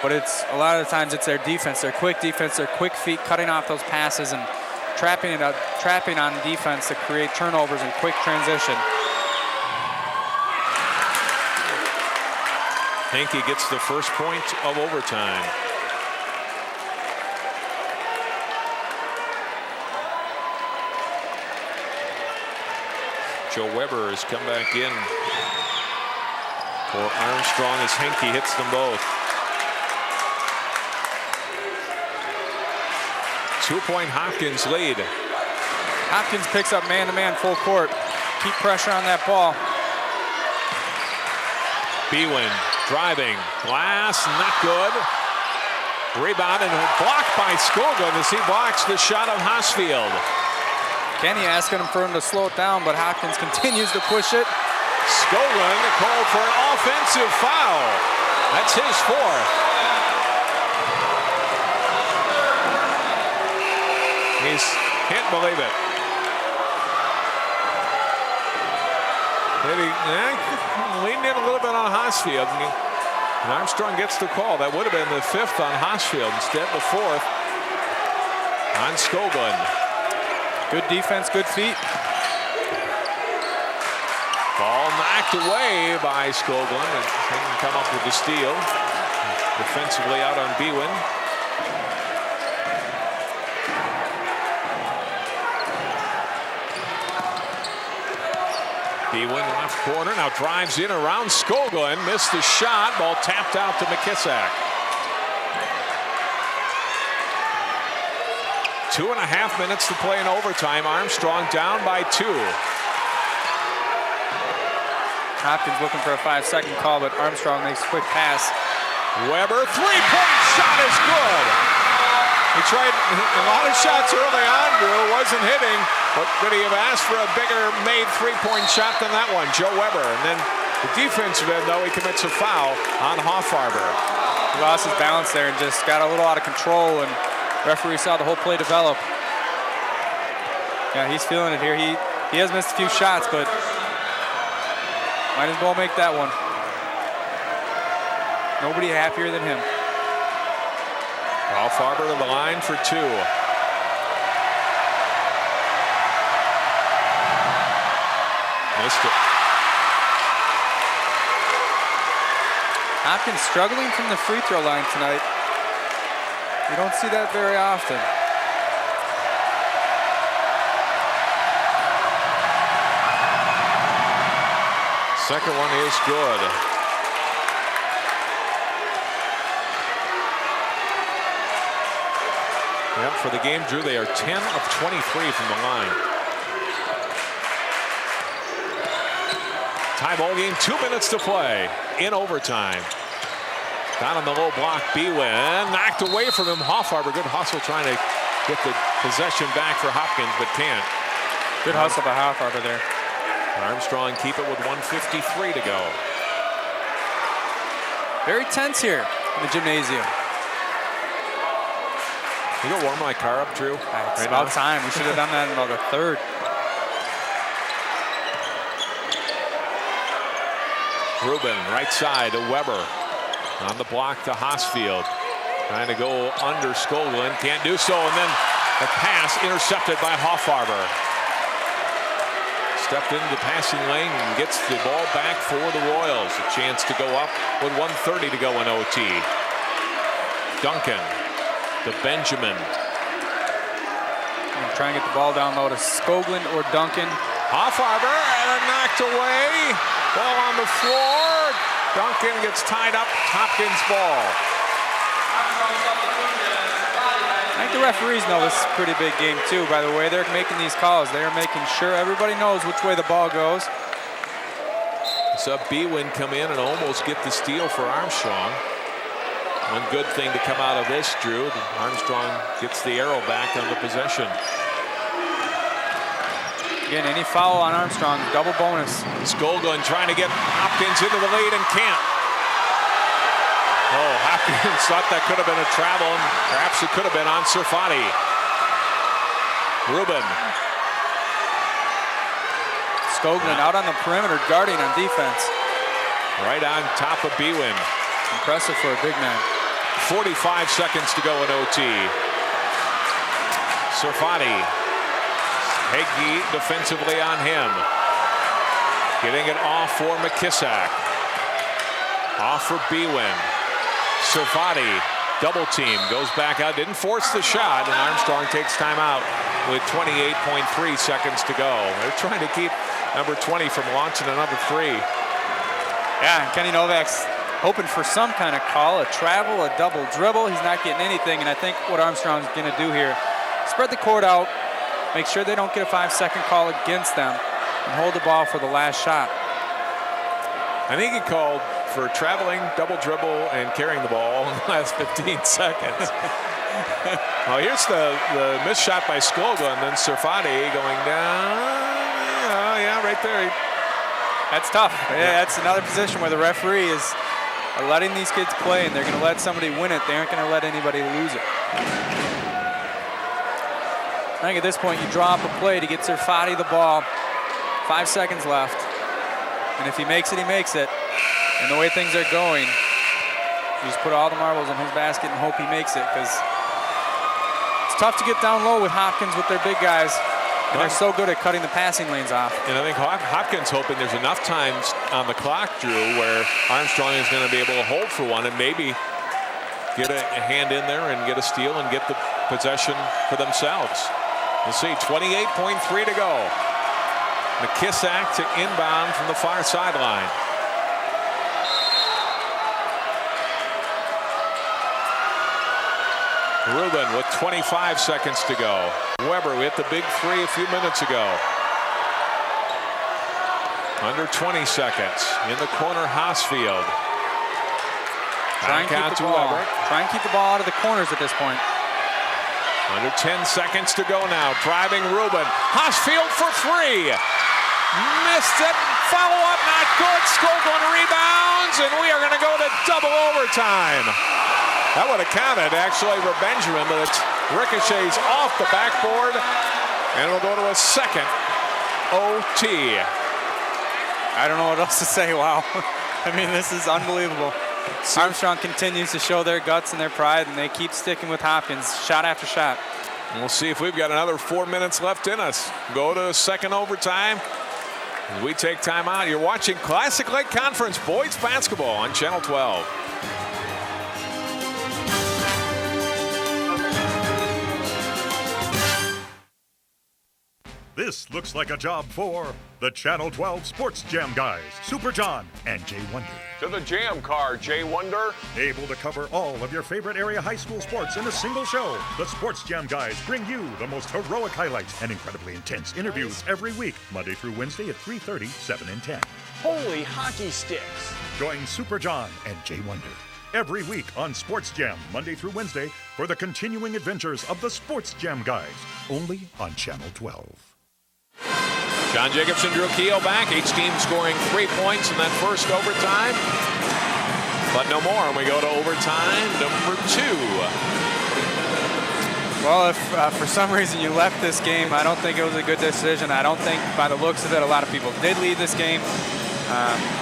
but it's a lot of the times it's their defense, their quick defense, their quick feet, cutting off those passes and trapping on defense to create turnovers and quick transition. Henke gets the first point of overtime. Joe Weber has come back in for Armstrong as Henke hits them both. 2-point Hopkins lead. Hopkins picks up man-to-man full court. Keep pressure on that ball. Bwin driving. Glass, not good. Rebound and blocked by Skoglund as he blocks the shot of Hosfield. Kenny asking for him to slow it down, but Hopkins continues to push it. Skoglund called for an offensive foul. That's his 4th. He can't believe it. Maybe leaned in a little bit on Hosfield. And Armstrong gets the call. That would have been the 5th on Hosfield. Instead, the 4th on Skoglund. Good defense, good feet. Ball knocked away by Skoglund and can come up with the steal. Defensively out on Bwin. Bwin left corner, now drives in around Skoglund. Missed the shot, ball tapped out to McKissack. 2.5 minutes to play in overtime. Armstrong down by 2. Hopkins looking for a 5-second call, but Armstrong makes a quick pass. Weber, 3-point shot is good. He tried a lot of shots early on, Drew, wasn't hitting, but could he have asked for a bigger made 3-point shot than that one? Joe Weber, and then the defensive end, though, he commits a foul on Hoffarber. He lost his balance there and just got a little out of control, and referee saw the whole play develop. Yeah, he's feeling it here. He has missed a few shots, but might as well make that one. Nobody happier than him. Hoffarber to the line for 2. Missed it. Hopkins struggling from the free throw line tonight. You don't see that very often. Second one is good. Yep, for the game, Drew, they are 10 of 23 from the line. Tie ball game, 2 minutes to play in overtime. Down on the low block, Bwin knocked away from him. Hoffarber, good hustle trying to get the possession back for Hopkins, but can't. Good hustle by Hoffarber there. Armstrong keep it with 1:53 to go. Very tense here in the gymnasium. You go warm my car up, Drew? It's about time. We should have done that in about the 3rd. Rubin, right side to Weber. On the block to Hosfield. Trying to go under Skoglund. Can't do so. And then the pass intercepted by Hoffarber. Stepped into the passing lane and gets the ball back for the Royals. A chance to go up with 1:30 to go in OT. Duncan to Benjamin. And try and get the ball down low to Skoglund or Duncan. Hoffarber and knocked away. Ball on the floor. Duncan gets tied up. Hopkins ball. I think the referees know this is a pretty big game too, by the way. They're making these calls. They're making sure everybody knows which way the ball goes. Saw Bwin come in and almost get the steal for Armstrong. One good thing to come out of this, Drew. Armstrong gets the arrow back on the possession. Again, any foul on Armstrong, double bonus. Skoglund trying to get Hopkins into the lead and can't. Oh, Hopkins thought that could have been a travel, and perhaps it could have been on Serfati. Rubin. Skoglund out on the perimeter, guarding on defense. Right on top of Bwin. Impressive for a big man. 45 seconds to go in OT. Serfati. Heggie defensively on him. Getting it off for McKissack. Off for Bwin. Serfati, double team, goes back out, didn't force the shot, and Armstrong takes timeout with 28.3 seconds to go. They're trying to keep number 20 from launching another three. Yeah, and Kenny Novak's hoping for some kind of call, a travel, a double dribble. He's not getting anything, and I think what Armstrong's going to do here, spread the court out, make sure they don't get a 5-second call against them, and hold the ball for the last shot. I think he called for traveling, double dribble, and carrying the ball in the last 15 seconds. Well, here's the missed shot by Skoglund, and then Serfati going down. Oh, yeah, right there. That's tough. Yeah, that's another position where the referee is letting these kids play, and they're going to let somebody win it. They aren't going to let anybody lose it. I think at this point you draw up a play to get Serfati the ball. 5 seconds left. And if he makes it, he makes it. And the way things are going, you just put all the marbles in his basket and hope he makes it, because it's tough to get down low with Hopkins with their big guys. And they're so good at cutting the passing lanes off. And I think Hopkins hoping there's enough times on the clock, Drew, where Armstrong is going to be able to hold for one and maybe get a hand in there and get a steal and get the possession for themselves. We'll see, 28.3 to go. McKissack to inbound from the far sideline. Rubin with 25 seconds to go. Weber with the big three a few minutes ago. Under 20 seconds. In the corner, Hausfield. Try and keep the ball out of the corners at this point. Under 10 seconds to go now. Driving Rubin. Hausfield for three. Missed it. Follow up, not good. Skoglund rebounds, and we are going to go to double overtime. That would have counted, actually, for Benjamin, but it ricochets off the backboard, and it'll go to a second OT. I don't know what else to say. Wow. I mean, this is unbelievable. Armstrong continues to show their guts and their pride, and they keep sticking with Hopkins shot after shot. We'll see if we've got another 4 minutes left in us. Go to second overtime. We take time out. You're watching Classic Lake Conference boys basketball on Channel 12. This looks like a job for the Channel 12 Sports Jam guys, Super John and Jay Wonder. To the jam car, Jay Wonder. Able to cover all of your favorite area high school sports in a single show. The Sports Jam guys bring you the most heroic highlights and incredibly intense interviews every week, Monday through Wednesday at 3:30, 7 and 10. Holy hockey sticks. Join Super John and Jay Wonder every week on Sports Jam, Monday through Wednesday, for the continuing adventures of the Sports Jam guys, only on Channel 12. John Jacobson, Drew Keough back. Each team scoring 3 points in that first overtime. But no more. We go to overtime number 2. Well, if for some reason you left this game, I don't think it was a good decision. I don't think, by the looks of it, a lot of people did leave this game.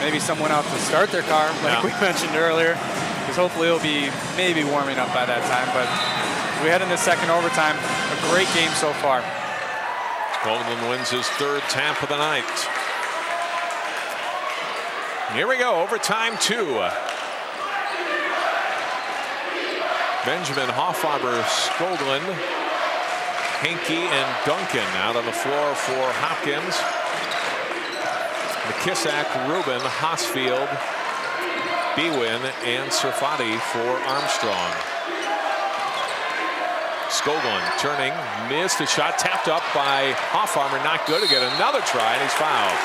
Maybe some went out to start their car, like we mentioned earlier, because hopefully it'll be maybe warming up by that time. But we head into second overtime. A great game so far. Coleman wins his third tap of the night. Here we go, overtime 2. Benjamin, Hoffaber, Skoglund, Henke, and Duncan out on the floor for Hopkins. McKissack, Rubin, Hausfield, Bwin, and Serfati for Armstrong. Skoglund turning, missed a shot, tapped up by Hoffarmer, not good. To get another try, and he's fouled.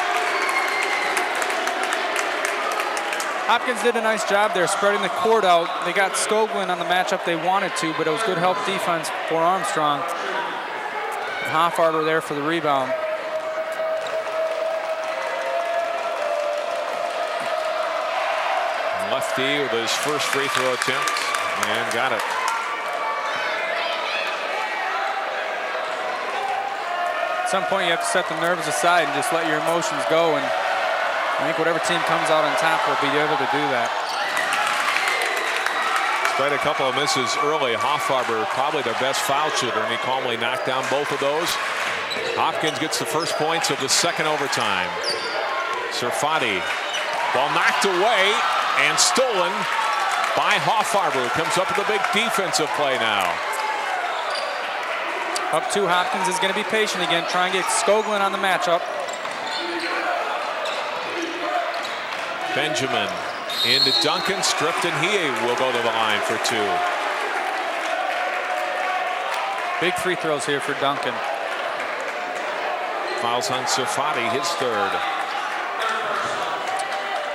Hopkins did a nice job there spreading the court out. They got Skoglund on the matchup they wanted to, but it was good help defense for Armstrong. And Hoffarmer there for the rebound. Lefty with his first free throw attempt and got it. At some point, you have to set the nerves aside and just let your emotions go. And I think whatever team comes out on top will be able to do that. Despite a couple of misses early, Hoffarber probably their best foul shooter, and he calmly knocked down both of those. Hopkins gets the first points of the second overtime. Serfati, ball knocked away and stolen by Hoffarber, who comes up with a big defensive play now. Up 2, Hopkins is going to be patient again, try and get Skoglund on the matchup. Benjamin into Duncan, stripped, and he will go to the line for 2. Big free throws here for Duncan. Fouls on Serfati, his third.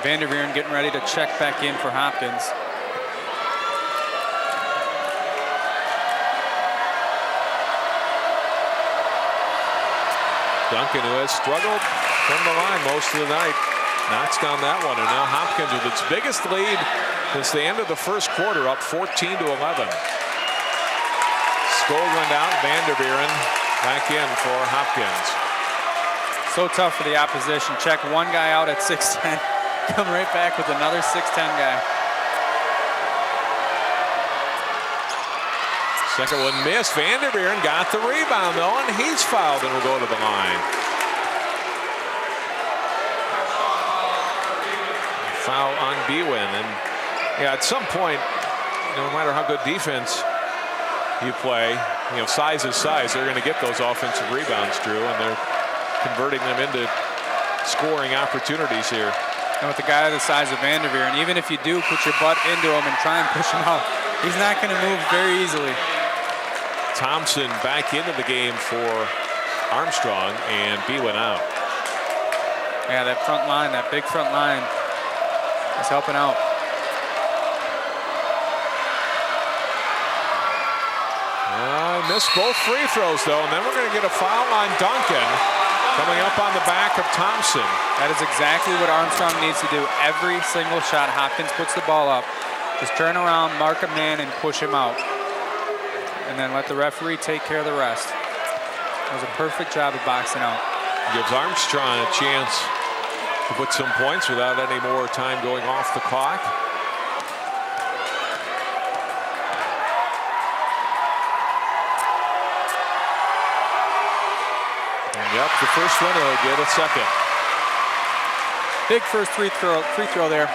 Vanderveeren getting ready to check back in for Hopkins. Duncan, who has struggled from the line most of the night, knocks down that one, and now Hopkins with its biggest lead since the end of the first quarter, up 14-11. Skoglund out, Vanderveeren back in for Hopkins. So tough for the opposition. Check one guy out at 6'10", come right back with another 6'10" guy. Second one missed. Vanderveeren got the rebound though, and he's fouled and will go to the line. Foul on Bwin, and yeah, at some point, no matter how good defense you play, size is size. They're going to get those offensive rebounds, Drew, and they're converting them into scoring opportunities here. And with a guy the size of Vanderveeren, even if you do put your butt into him and try and push him out, he's not going to move very easily. Thompson back into the game for Armstrong, and Bwin out. Yeah, that front line, that big front line is helping out. Missed both free throws though, and then we're going to get a foul on Duncan coming up on the back of Thompson. That is exactly what Armstrong needs to do every single shot. Hopkins puts the ball up. Just turn around, mark a man, and push him out. And then let the referee take care of the rest. That was a perfect job of boxing out. Gives Armstrong a chance to put some points without any more time going off the clock. And yep, the first one will get a second. Big first free throw there.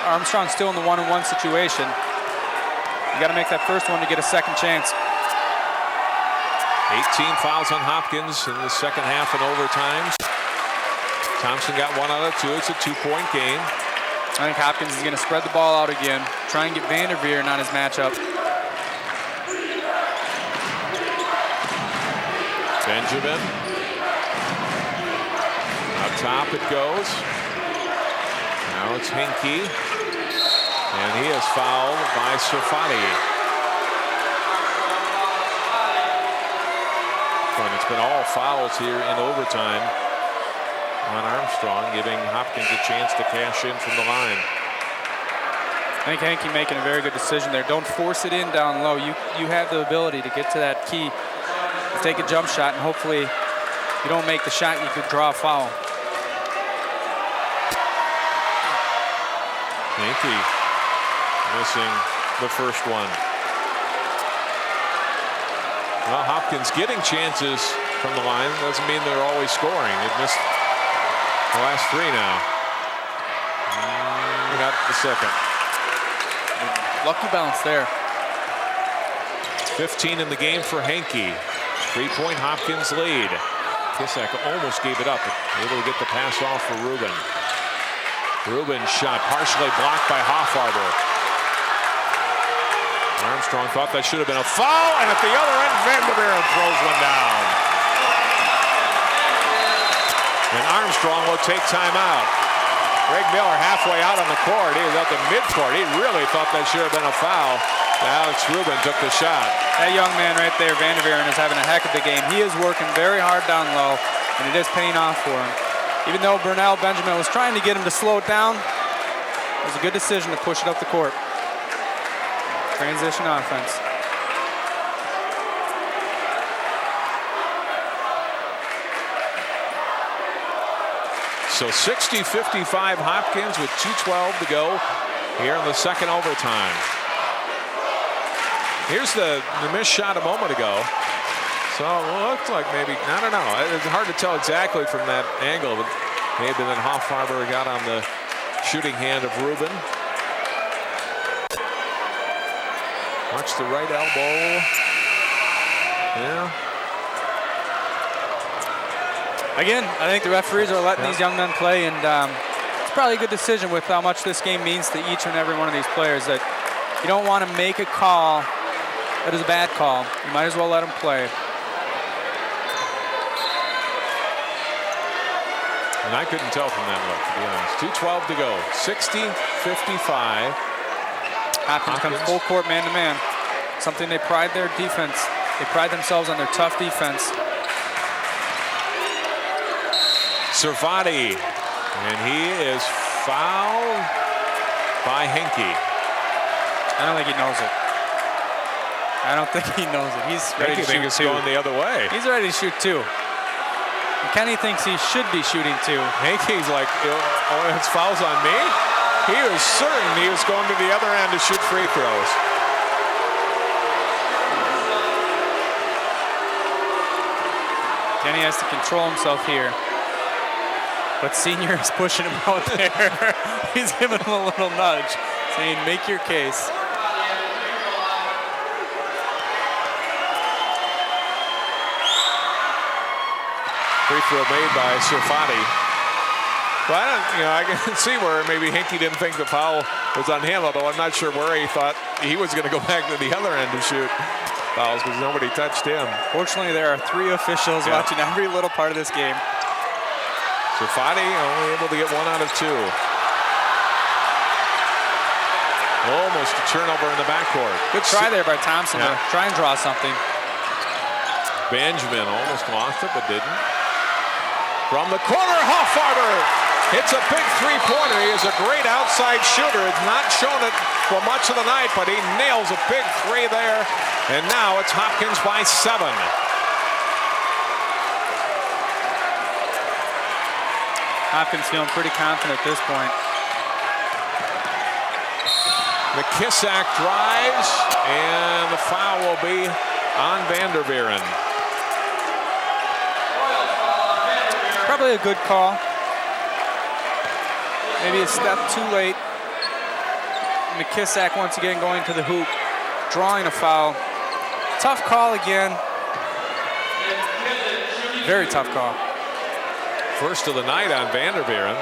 Armstrong's still in the 1-on-1 situation. You got to make that first one to get a second chance. 18 fouls on Hopkins in the second half and overtimes. Thompson got 1 out of 2. It's a 2-point game. I think Hopkins is going to spread the ball out again. Try and get Vanderveeren on his matchup. Benjamin. Up top it goes. Now it's Hinkie. And he is fouled by Serfati. And it's been all fouls here in overtime on Armstrong, giving Hopkins a chance to cash in from the line. I think Hinkie making a very good decision there. Don't force it in down low. You have the ability to get to that key, to take a jump shot, and hopefully you don't make the shot, you could draw a foul. Hinkie missing the first one. Well, Hopkins getting chances from the line doesn't mean they're always scoring. They've missed the last 3 now. Got the second. Lucky bounce there. 15 in the game for Hinkie. 3-point Hopkins lead. Kisak almost gave it up, but able to get the pass off for Rubin. Rubin's shot partially blocked by Hoffarber. Armstrong thought that should have been a foul, and at the other end, Vanderveeren throws one down. And Armstrong will take timeout. Greg Miller halfway out on the court. He was at the midcourt. He really thought that should have been a foul. Alex Rubin took the shot. That young man right there, Vanderveeren, is having a heck of a game. He is working very hard down low, and it is paying off for him. Even though Burnell Benjamin was trying to get him to slow it down, It was a good decision to push it up the court. Transition offense. So 60-55 Hopkins with 2:12 to go here in the second overtime. Here's the missed shot a moment ago. So it looked like maybe, I don't know. It's hard to tell exactly from that angle, but maybe then Hoffarber got on the shooting hand of Rubin. Watch the right elbow. Yeah. Again, I think the referees are letting these young men play, and it's probably a good decision with how much this game means to each and every one of these players, that you don't want to make a call that is a bad call. You might as well let them play. And I couldn't tell from that look, to be honest. 2:12 to go. 60-55. Hopkins comes full court man-to-man. Something they pride their defense. They pride themselves on their tough defense. Servati, and he is fouled by Henke. I don't think he knows it. I don't think he knows it. He's ready to shoot two. Going the other way. He's ready to shoot two. And Kenny thinks he should be shooting two. Henke's like, oh, it's fouls on me? He was certain he was going to the other end to shoot free throws. Kenny has to control himself here. But Senior is pushing him out there. He's giving him a little nudge, saying, make your case. Free throw made by Servati. Well, I can see where maybe Henke didn't think the foul was on him, although I'm not sure where he thought he was going to go back to the other end to shoot fouls because nobody touched him. Fortunately, there are 3 officials watching every little part of this game. Servati only able to get 1 out of 2. Almost a turnover in the backcourt. Good try there by Thompson to try and draw something. Benjamin almost lost it, but didn't. From the corner, Hoffarber hits a big three-pointer. He is a great outside shooter. It's not shown it for much of the night, but he nails a big 3 there. And now it's Hopkins by 7. Hopkins feeling pretty confident at this point. McKissack drives, and the foul will be on Vanderveeren. Probably a good call. Maybe a step too late. McKissack once again going to the hoop, drawing a foul. Tough call again. Very tough call. First of the night on Vanderveeren.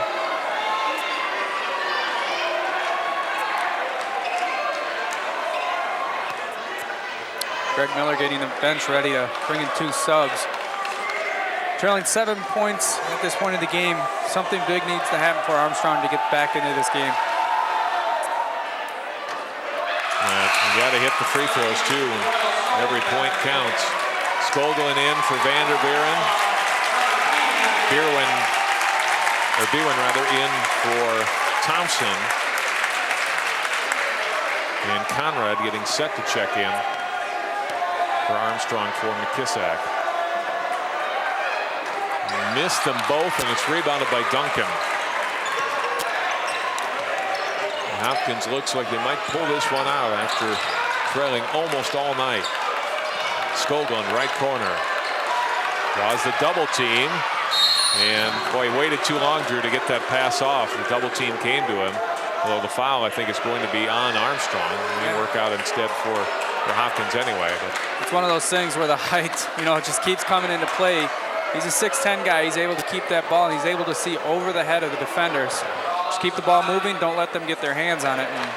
Greg Miller getting the bench ready to bring in 2 subs. Trailing 7 points at this point of the game. Something big needs to happen for Armstrong to get back into this game. You got to hit the free throws too. Every point counts. Skoglund in for Vanderveeren. Bierwin rather in for Thompson. And Conrad getting set to check in for Armstrong for McKissack. Missed them both, and it's rebounded by Duncan. Hopkins looks like they might pull this one out after trailing almost all night. Skoglund, right corner. Draws the double team. And boy, he waited too long, Drew, to get that pass off. The double team came to him. Although the foul, I think, is going to be on Armstrong. He work out instead for Hopkins anyway. But it's one of those things where the height, it just keeps coming into play. He's a 6'10" guy. He's able to keep that ball, and he's able to see over the head of the defenders. Just keep the ball moving. Don't let them get their hands on it. And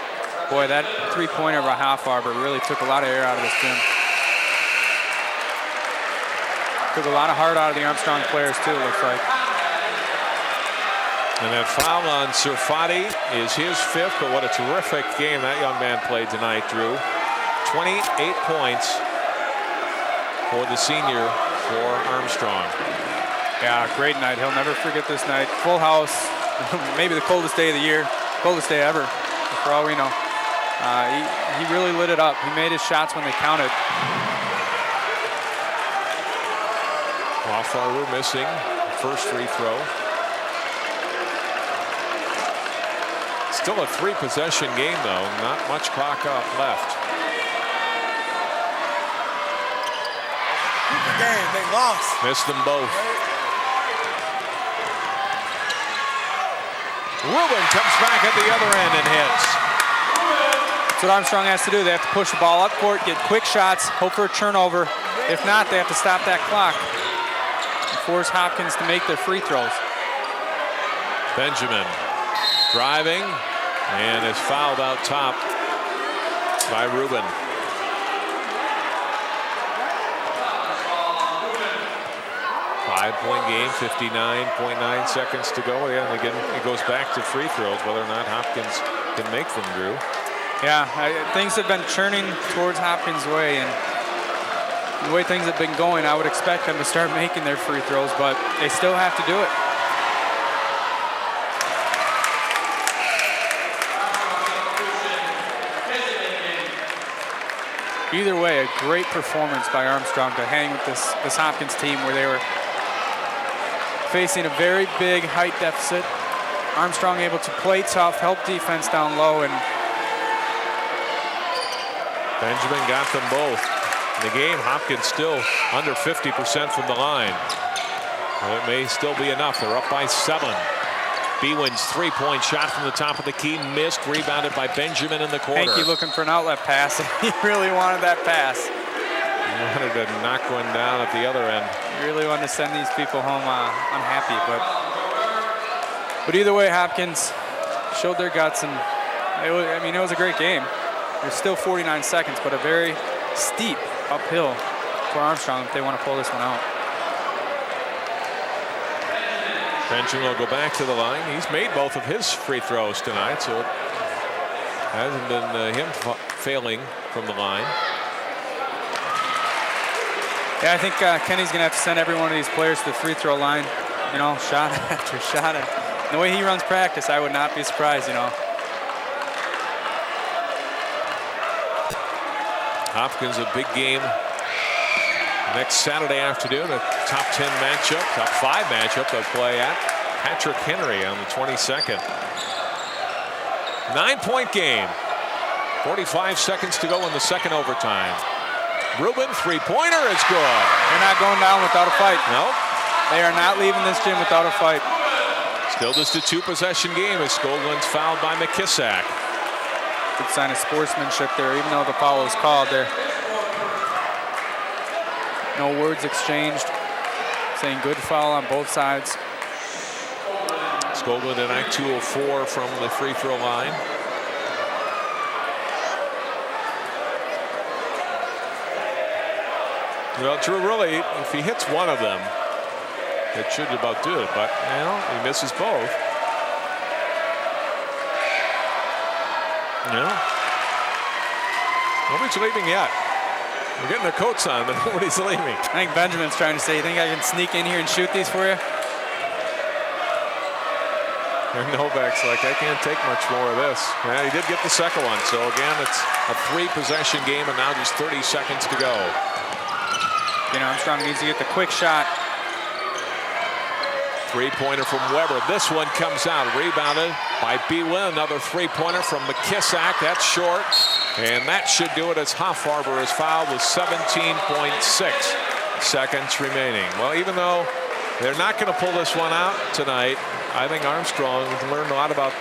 boy, that three-pointer by Hoffarber really took a lot of air out of this gym. Took a lot of heart out of the Armstrong players, too, it looks like. And that foul on Servati is his 5th, but what a terrific game that young man played tonight, Drew. 28 points for the senior for Armstrong. Yeah, great night. He'll never forget this night. Full house, maybe the coldest day of the year. coldest day ever, for all we know. He really lit it up. He made his shots when they counted. Hoffarber missing first free throw. Still a 3-possession game, though. Not much clock up left. Game, they lost. Missed them both. Rubin comes back at the other end and hits. That's what Armstrong has to do. They have to push the ball up court, get quick shots, hope for a turnover. If not, they have to stop that clock and force Hopkins to make their free throws. Benjamin driving and is fouled out top by Rubin. Five-point game, 59.9 seconds to go. Yeah, and again, it goes back to free throws, whether or not Hopkins can make them, Drew. Yeah, things have been churning towards Hopkins' way, and the way things have been going, I would expect them to start making their free throws, but they still have to do it. Either way, a great performance by Armstrong to hang with this Hopkins team where they were facing a very big height deficit. Armstrong able to play tough, help defense down low, and Benjamin got them both. In the game, Hopkins still under 50% from the line. Well, it may still be enough. They're up by 7. Bwin's three-point shot from the top of the key missed, rebounded by Benjamin in the corner. Hanky looking for an outlet pass. He really wanted that pass. He wanted to knock one down at the other end. He really wanted to send these people home unhappy, but either way, Hopkins showed their guts, and it was a great game. There's still 49 seconds, but a very steep uphill for Armstrong if they want to pull this one out. Benjamin will go back to the line. He's made both of his free throws tonight, so it hasn't been him failing from the line. Yeah, I think Kenny's going to have to send every one of these players to the free throw line, shot after shot. The way he runs practice, I would not be surprised, Hopkins, a big game next Saturday afternoon, a top 10 matchup, top 5 matchup they'll play at Patrick Henry on the 22nd. 9-point game. 45 seconds to go in the second overtime. Rubin, three-pointer, it's good. They're not going down without a fight. No. They are not leaving this gym without a fight. Still just a 2-possession game as Skoglund's fouled by McKissack. Good sign of sportsmanship there, even though the foul was called there. No words exchanged, saying good foul on both sides. Skoglund tonight 2 of 4 from the free throw line. Well, Drew, really, if he hits one of them, it should about do it, but he misses both. Nobody's leaving yet. We're getting their coats on, but nobody's leaving. I think Benjamin's trying to say, you think I can sneak in here and shoot these for you? And Novak's like, I can't take much more of this. Yeah, he did get the second one. So again, it's a 3-possession game, and now just 30 seconds to go. Armstrong needs to get the quick shot. Three-pointer from Weber. This one comes out, rebounded by Bwin. Another three-pointer from McKissack. That's short, and that should do it as Hoffarber is fouled with 17.6 seconds remaining. Well, even though they're not going to pull this one out tonight, I think Armstrong learned a lot about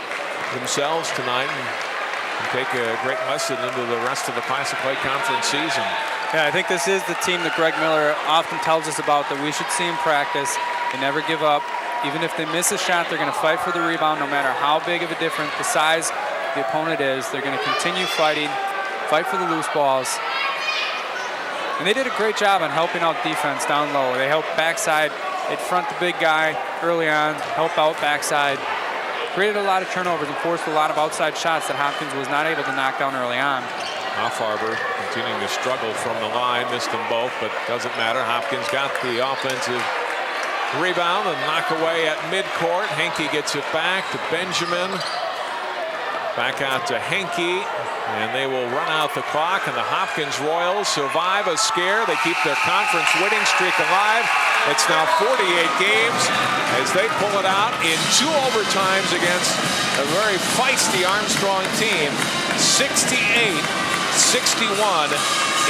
themselves tonight and take a great lesson into the rest of the Classic Lake Conference season. Yeah, I think this is the team that Greg Miller often tells us about that we should see in practice. They never give up. Even if they miss a shot, they're going to fight for the rebound no matter how big of a difference the size the opponent is. They're going to continue fighting, fight for the loose balls. And they did a great job on helping out defense down low. They helped backside. They'd front the big guy early on, help out backside. Created a lot of turnovers and forced a lot of outside shots that Hopkins was not able to knock down early on. Hoffarber continuing to struggle from the line, missed them both, but doesn't matter. Hopkins got the offensive rebound and knock away at midcourt. Henke gets it back to Benjamin. Back out to Henke, and they will run out the clock, and the Hopkins Royals survive a scare. They keep their conference winning streak alive. It's now 48 games as they pull it out in 2 overtimes against a very feisty Armstrong team. 68-61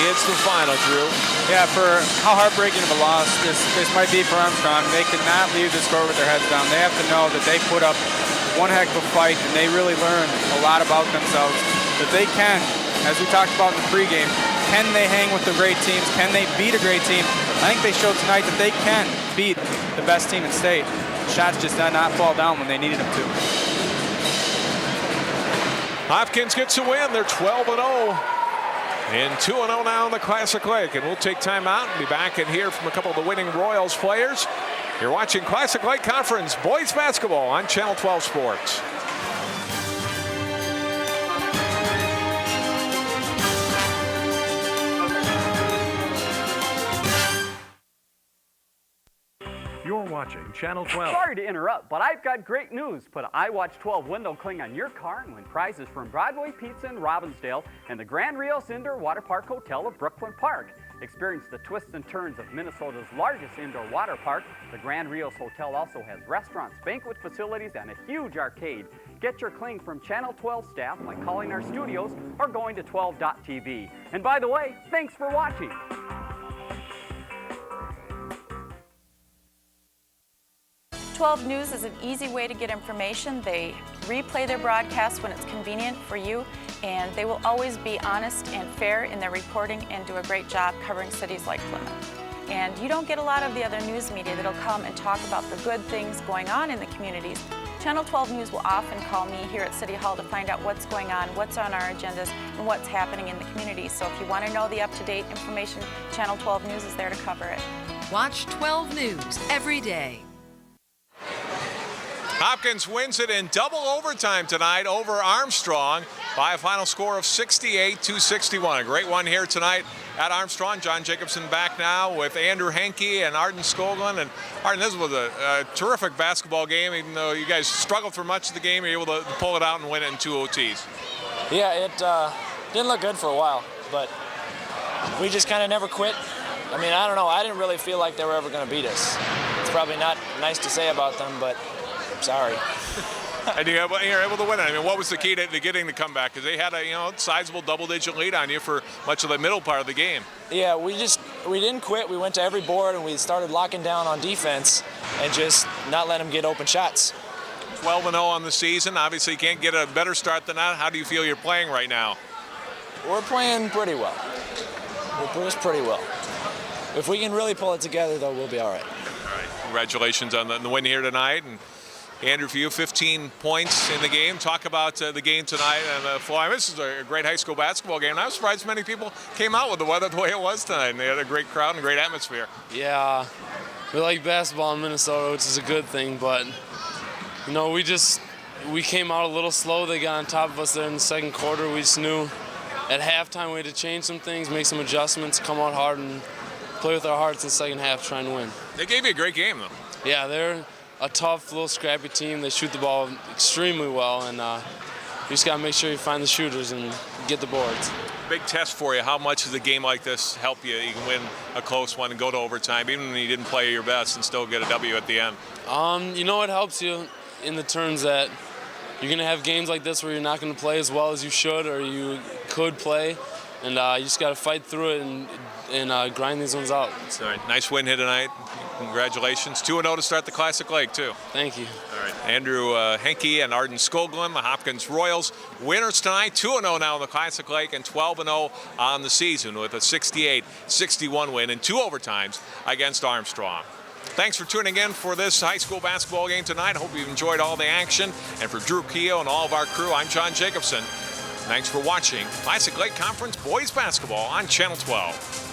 is the final, Drew. Yeah, for how heartbreaking of a loss this might be for Armstrong, they cannot leave the score with their heads down. They have to know that they put up one heck of a fight, and they really learned a lot about themselves, that they can, as we talked about in the pregame, can they hang with the great teams? Can they beat a great team? I think they showed tonight that they can beat the best team in state. Shots just did not fall down when they needed them to. Hopkins gets a win. They're 12-0 and 2-0 now in the Classic Lake. And we'll take time out and be back and hear from a couple of the winning Royals players. You're watching Classic Lake Conference boys basketball on Channel 12 Sports. You're watching Channel 12. Sorry to interrupt, but I've got great news. Put an iWatch 12 window cling on your car and win prizes from Broadway Pizza in Robbinsdale and the Grand Rios Indoor Water Park Hotel of Brooklyn Park. Experience the twists and turns of Minnesota's largest indoor water park. The Grand Rios Hotel also has restaurants, banquet facilities, and a huge arcade. Get your cling from Channel 12 staff by calling our studios or going to 12.tv. And by the way, thanks for watching. .12 News is an easy way to get information. They replay their broadcasts when it's convenient for you, and they will always be honest and fair in their reporting and do a great job covering cities like Plymouth. And you don't get a lot of the other news media that'll come and talk about the good things going on in the communities. Channel 12 News will often call me here at City Hall to find out what's going on, what's on our agendas, and what's happening in the community. So if you want to know the up-to-date information, Channel 12 News is there to cover it. Watch 12 News every day. Hopkins wins it in double overtime tonight over Armstrong by a final score of 68-61. A great one here tonight at Armstrong. John Jacobson back now with Andrew Henke and Arden Skoglund. And Arden, this was a terrific basketball game. Even though you guys struggled for much of the game, you were able to pull it out and win it in 2 OTs. Yeah, it didn't look good for a while, but we just kind of never quit. I mean, I don't know. I didn't really feel like they were ever going to beat us. It's probably not nice to say about them, but sorry. And you're able to win it. I mean, what was the key to getting the comeback? Because they had a sizable double-digit lead on you for much of the middle part of the game. Yeah, we didn't quit. We went to every board and we started locking down on defense and just not let them get open shots. 12-0 on the season. Obviously, you can't get a better start than that. How do you feel you're playing right now? We're playing pretty well. We're playing pretty well. If we can really pull it together, though, we'll be all right. All right. Congratulations on the win here tonight. And Andrew, for you, 15 points in the game. Talk about the game tonight and the floor. I mean, this is a great high school basketball game. And I was surprised many people came out with the weather the way it was tonight. And they had a great crowd and a great atmosphere. Yeah, we like basketball in Minnesota, which is a good thing. But, we came out a little slow. They got on top of us there in the second quarter. We just knew at halftime we had to change some things, make some adjustments, come out hard and play with our hearts in the second half, trying to win. They gave you a great game, though. Yeah, they're a tough, little scrappy team. They shoot the ball extremely well, and you just got to make sure you find the shooters and get the boards. Big test for you. How much does a game like this help you? You can win a close one and go to overtime, even when you didn't play your best, and still get a W at the end. It helps you in the terms that you're going to have games like this where you're not going to play as well as you should or you could play, and you just got to fight through it and grind these ones out. All right, nice win here tonight. Congratulations. 2-0 to start the Classic Lake, too. Thank you. All right, Andrew Henke and Arden Skoglund, the Hopkins Royals. Winners tonight, 2-0 now in the Classic Lake and 12-0 on the season with a 68-61 win in 2 overtimes against Armstrong. Thanks for tuning in for this high school basketball game tonight. Hope you've enjoyed all the action. And for Drew Keogh and all of our crew, I'm John Jacobson. Thanks for watching Classic Lake Conference Boys Basketball on Channel 12.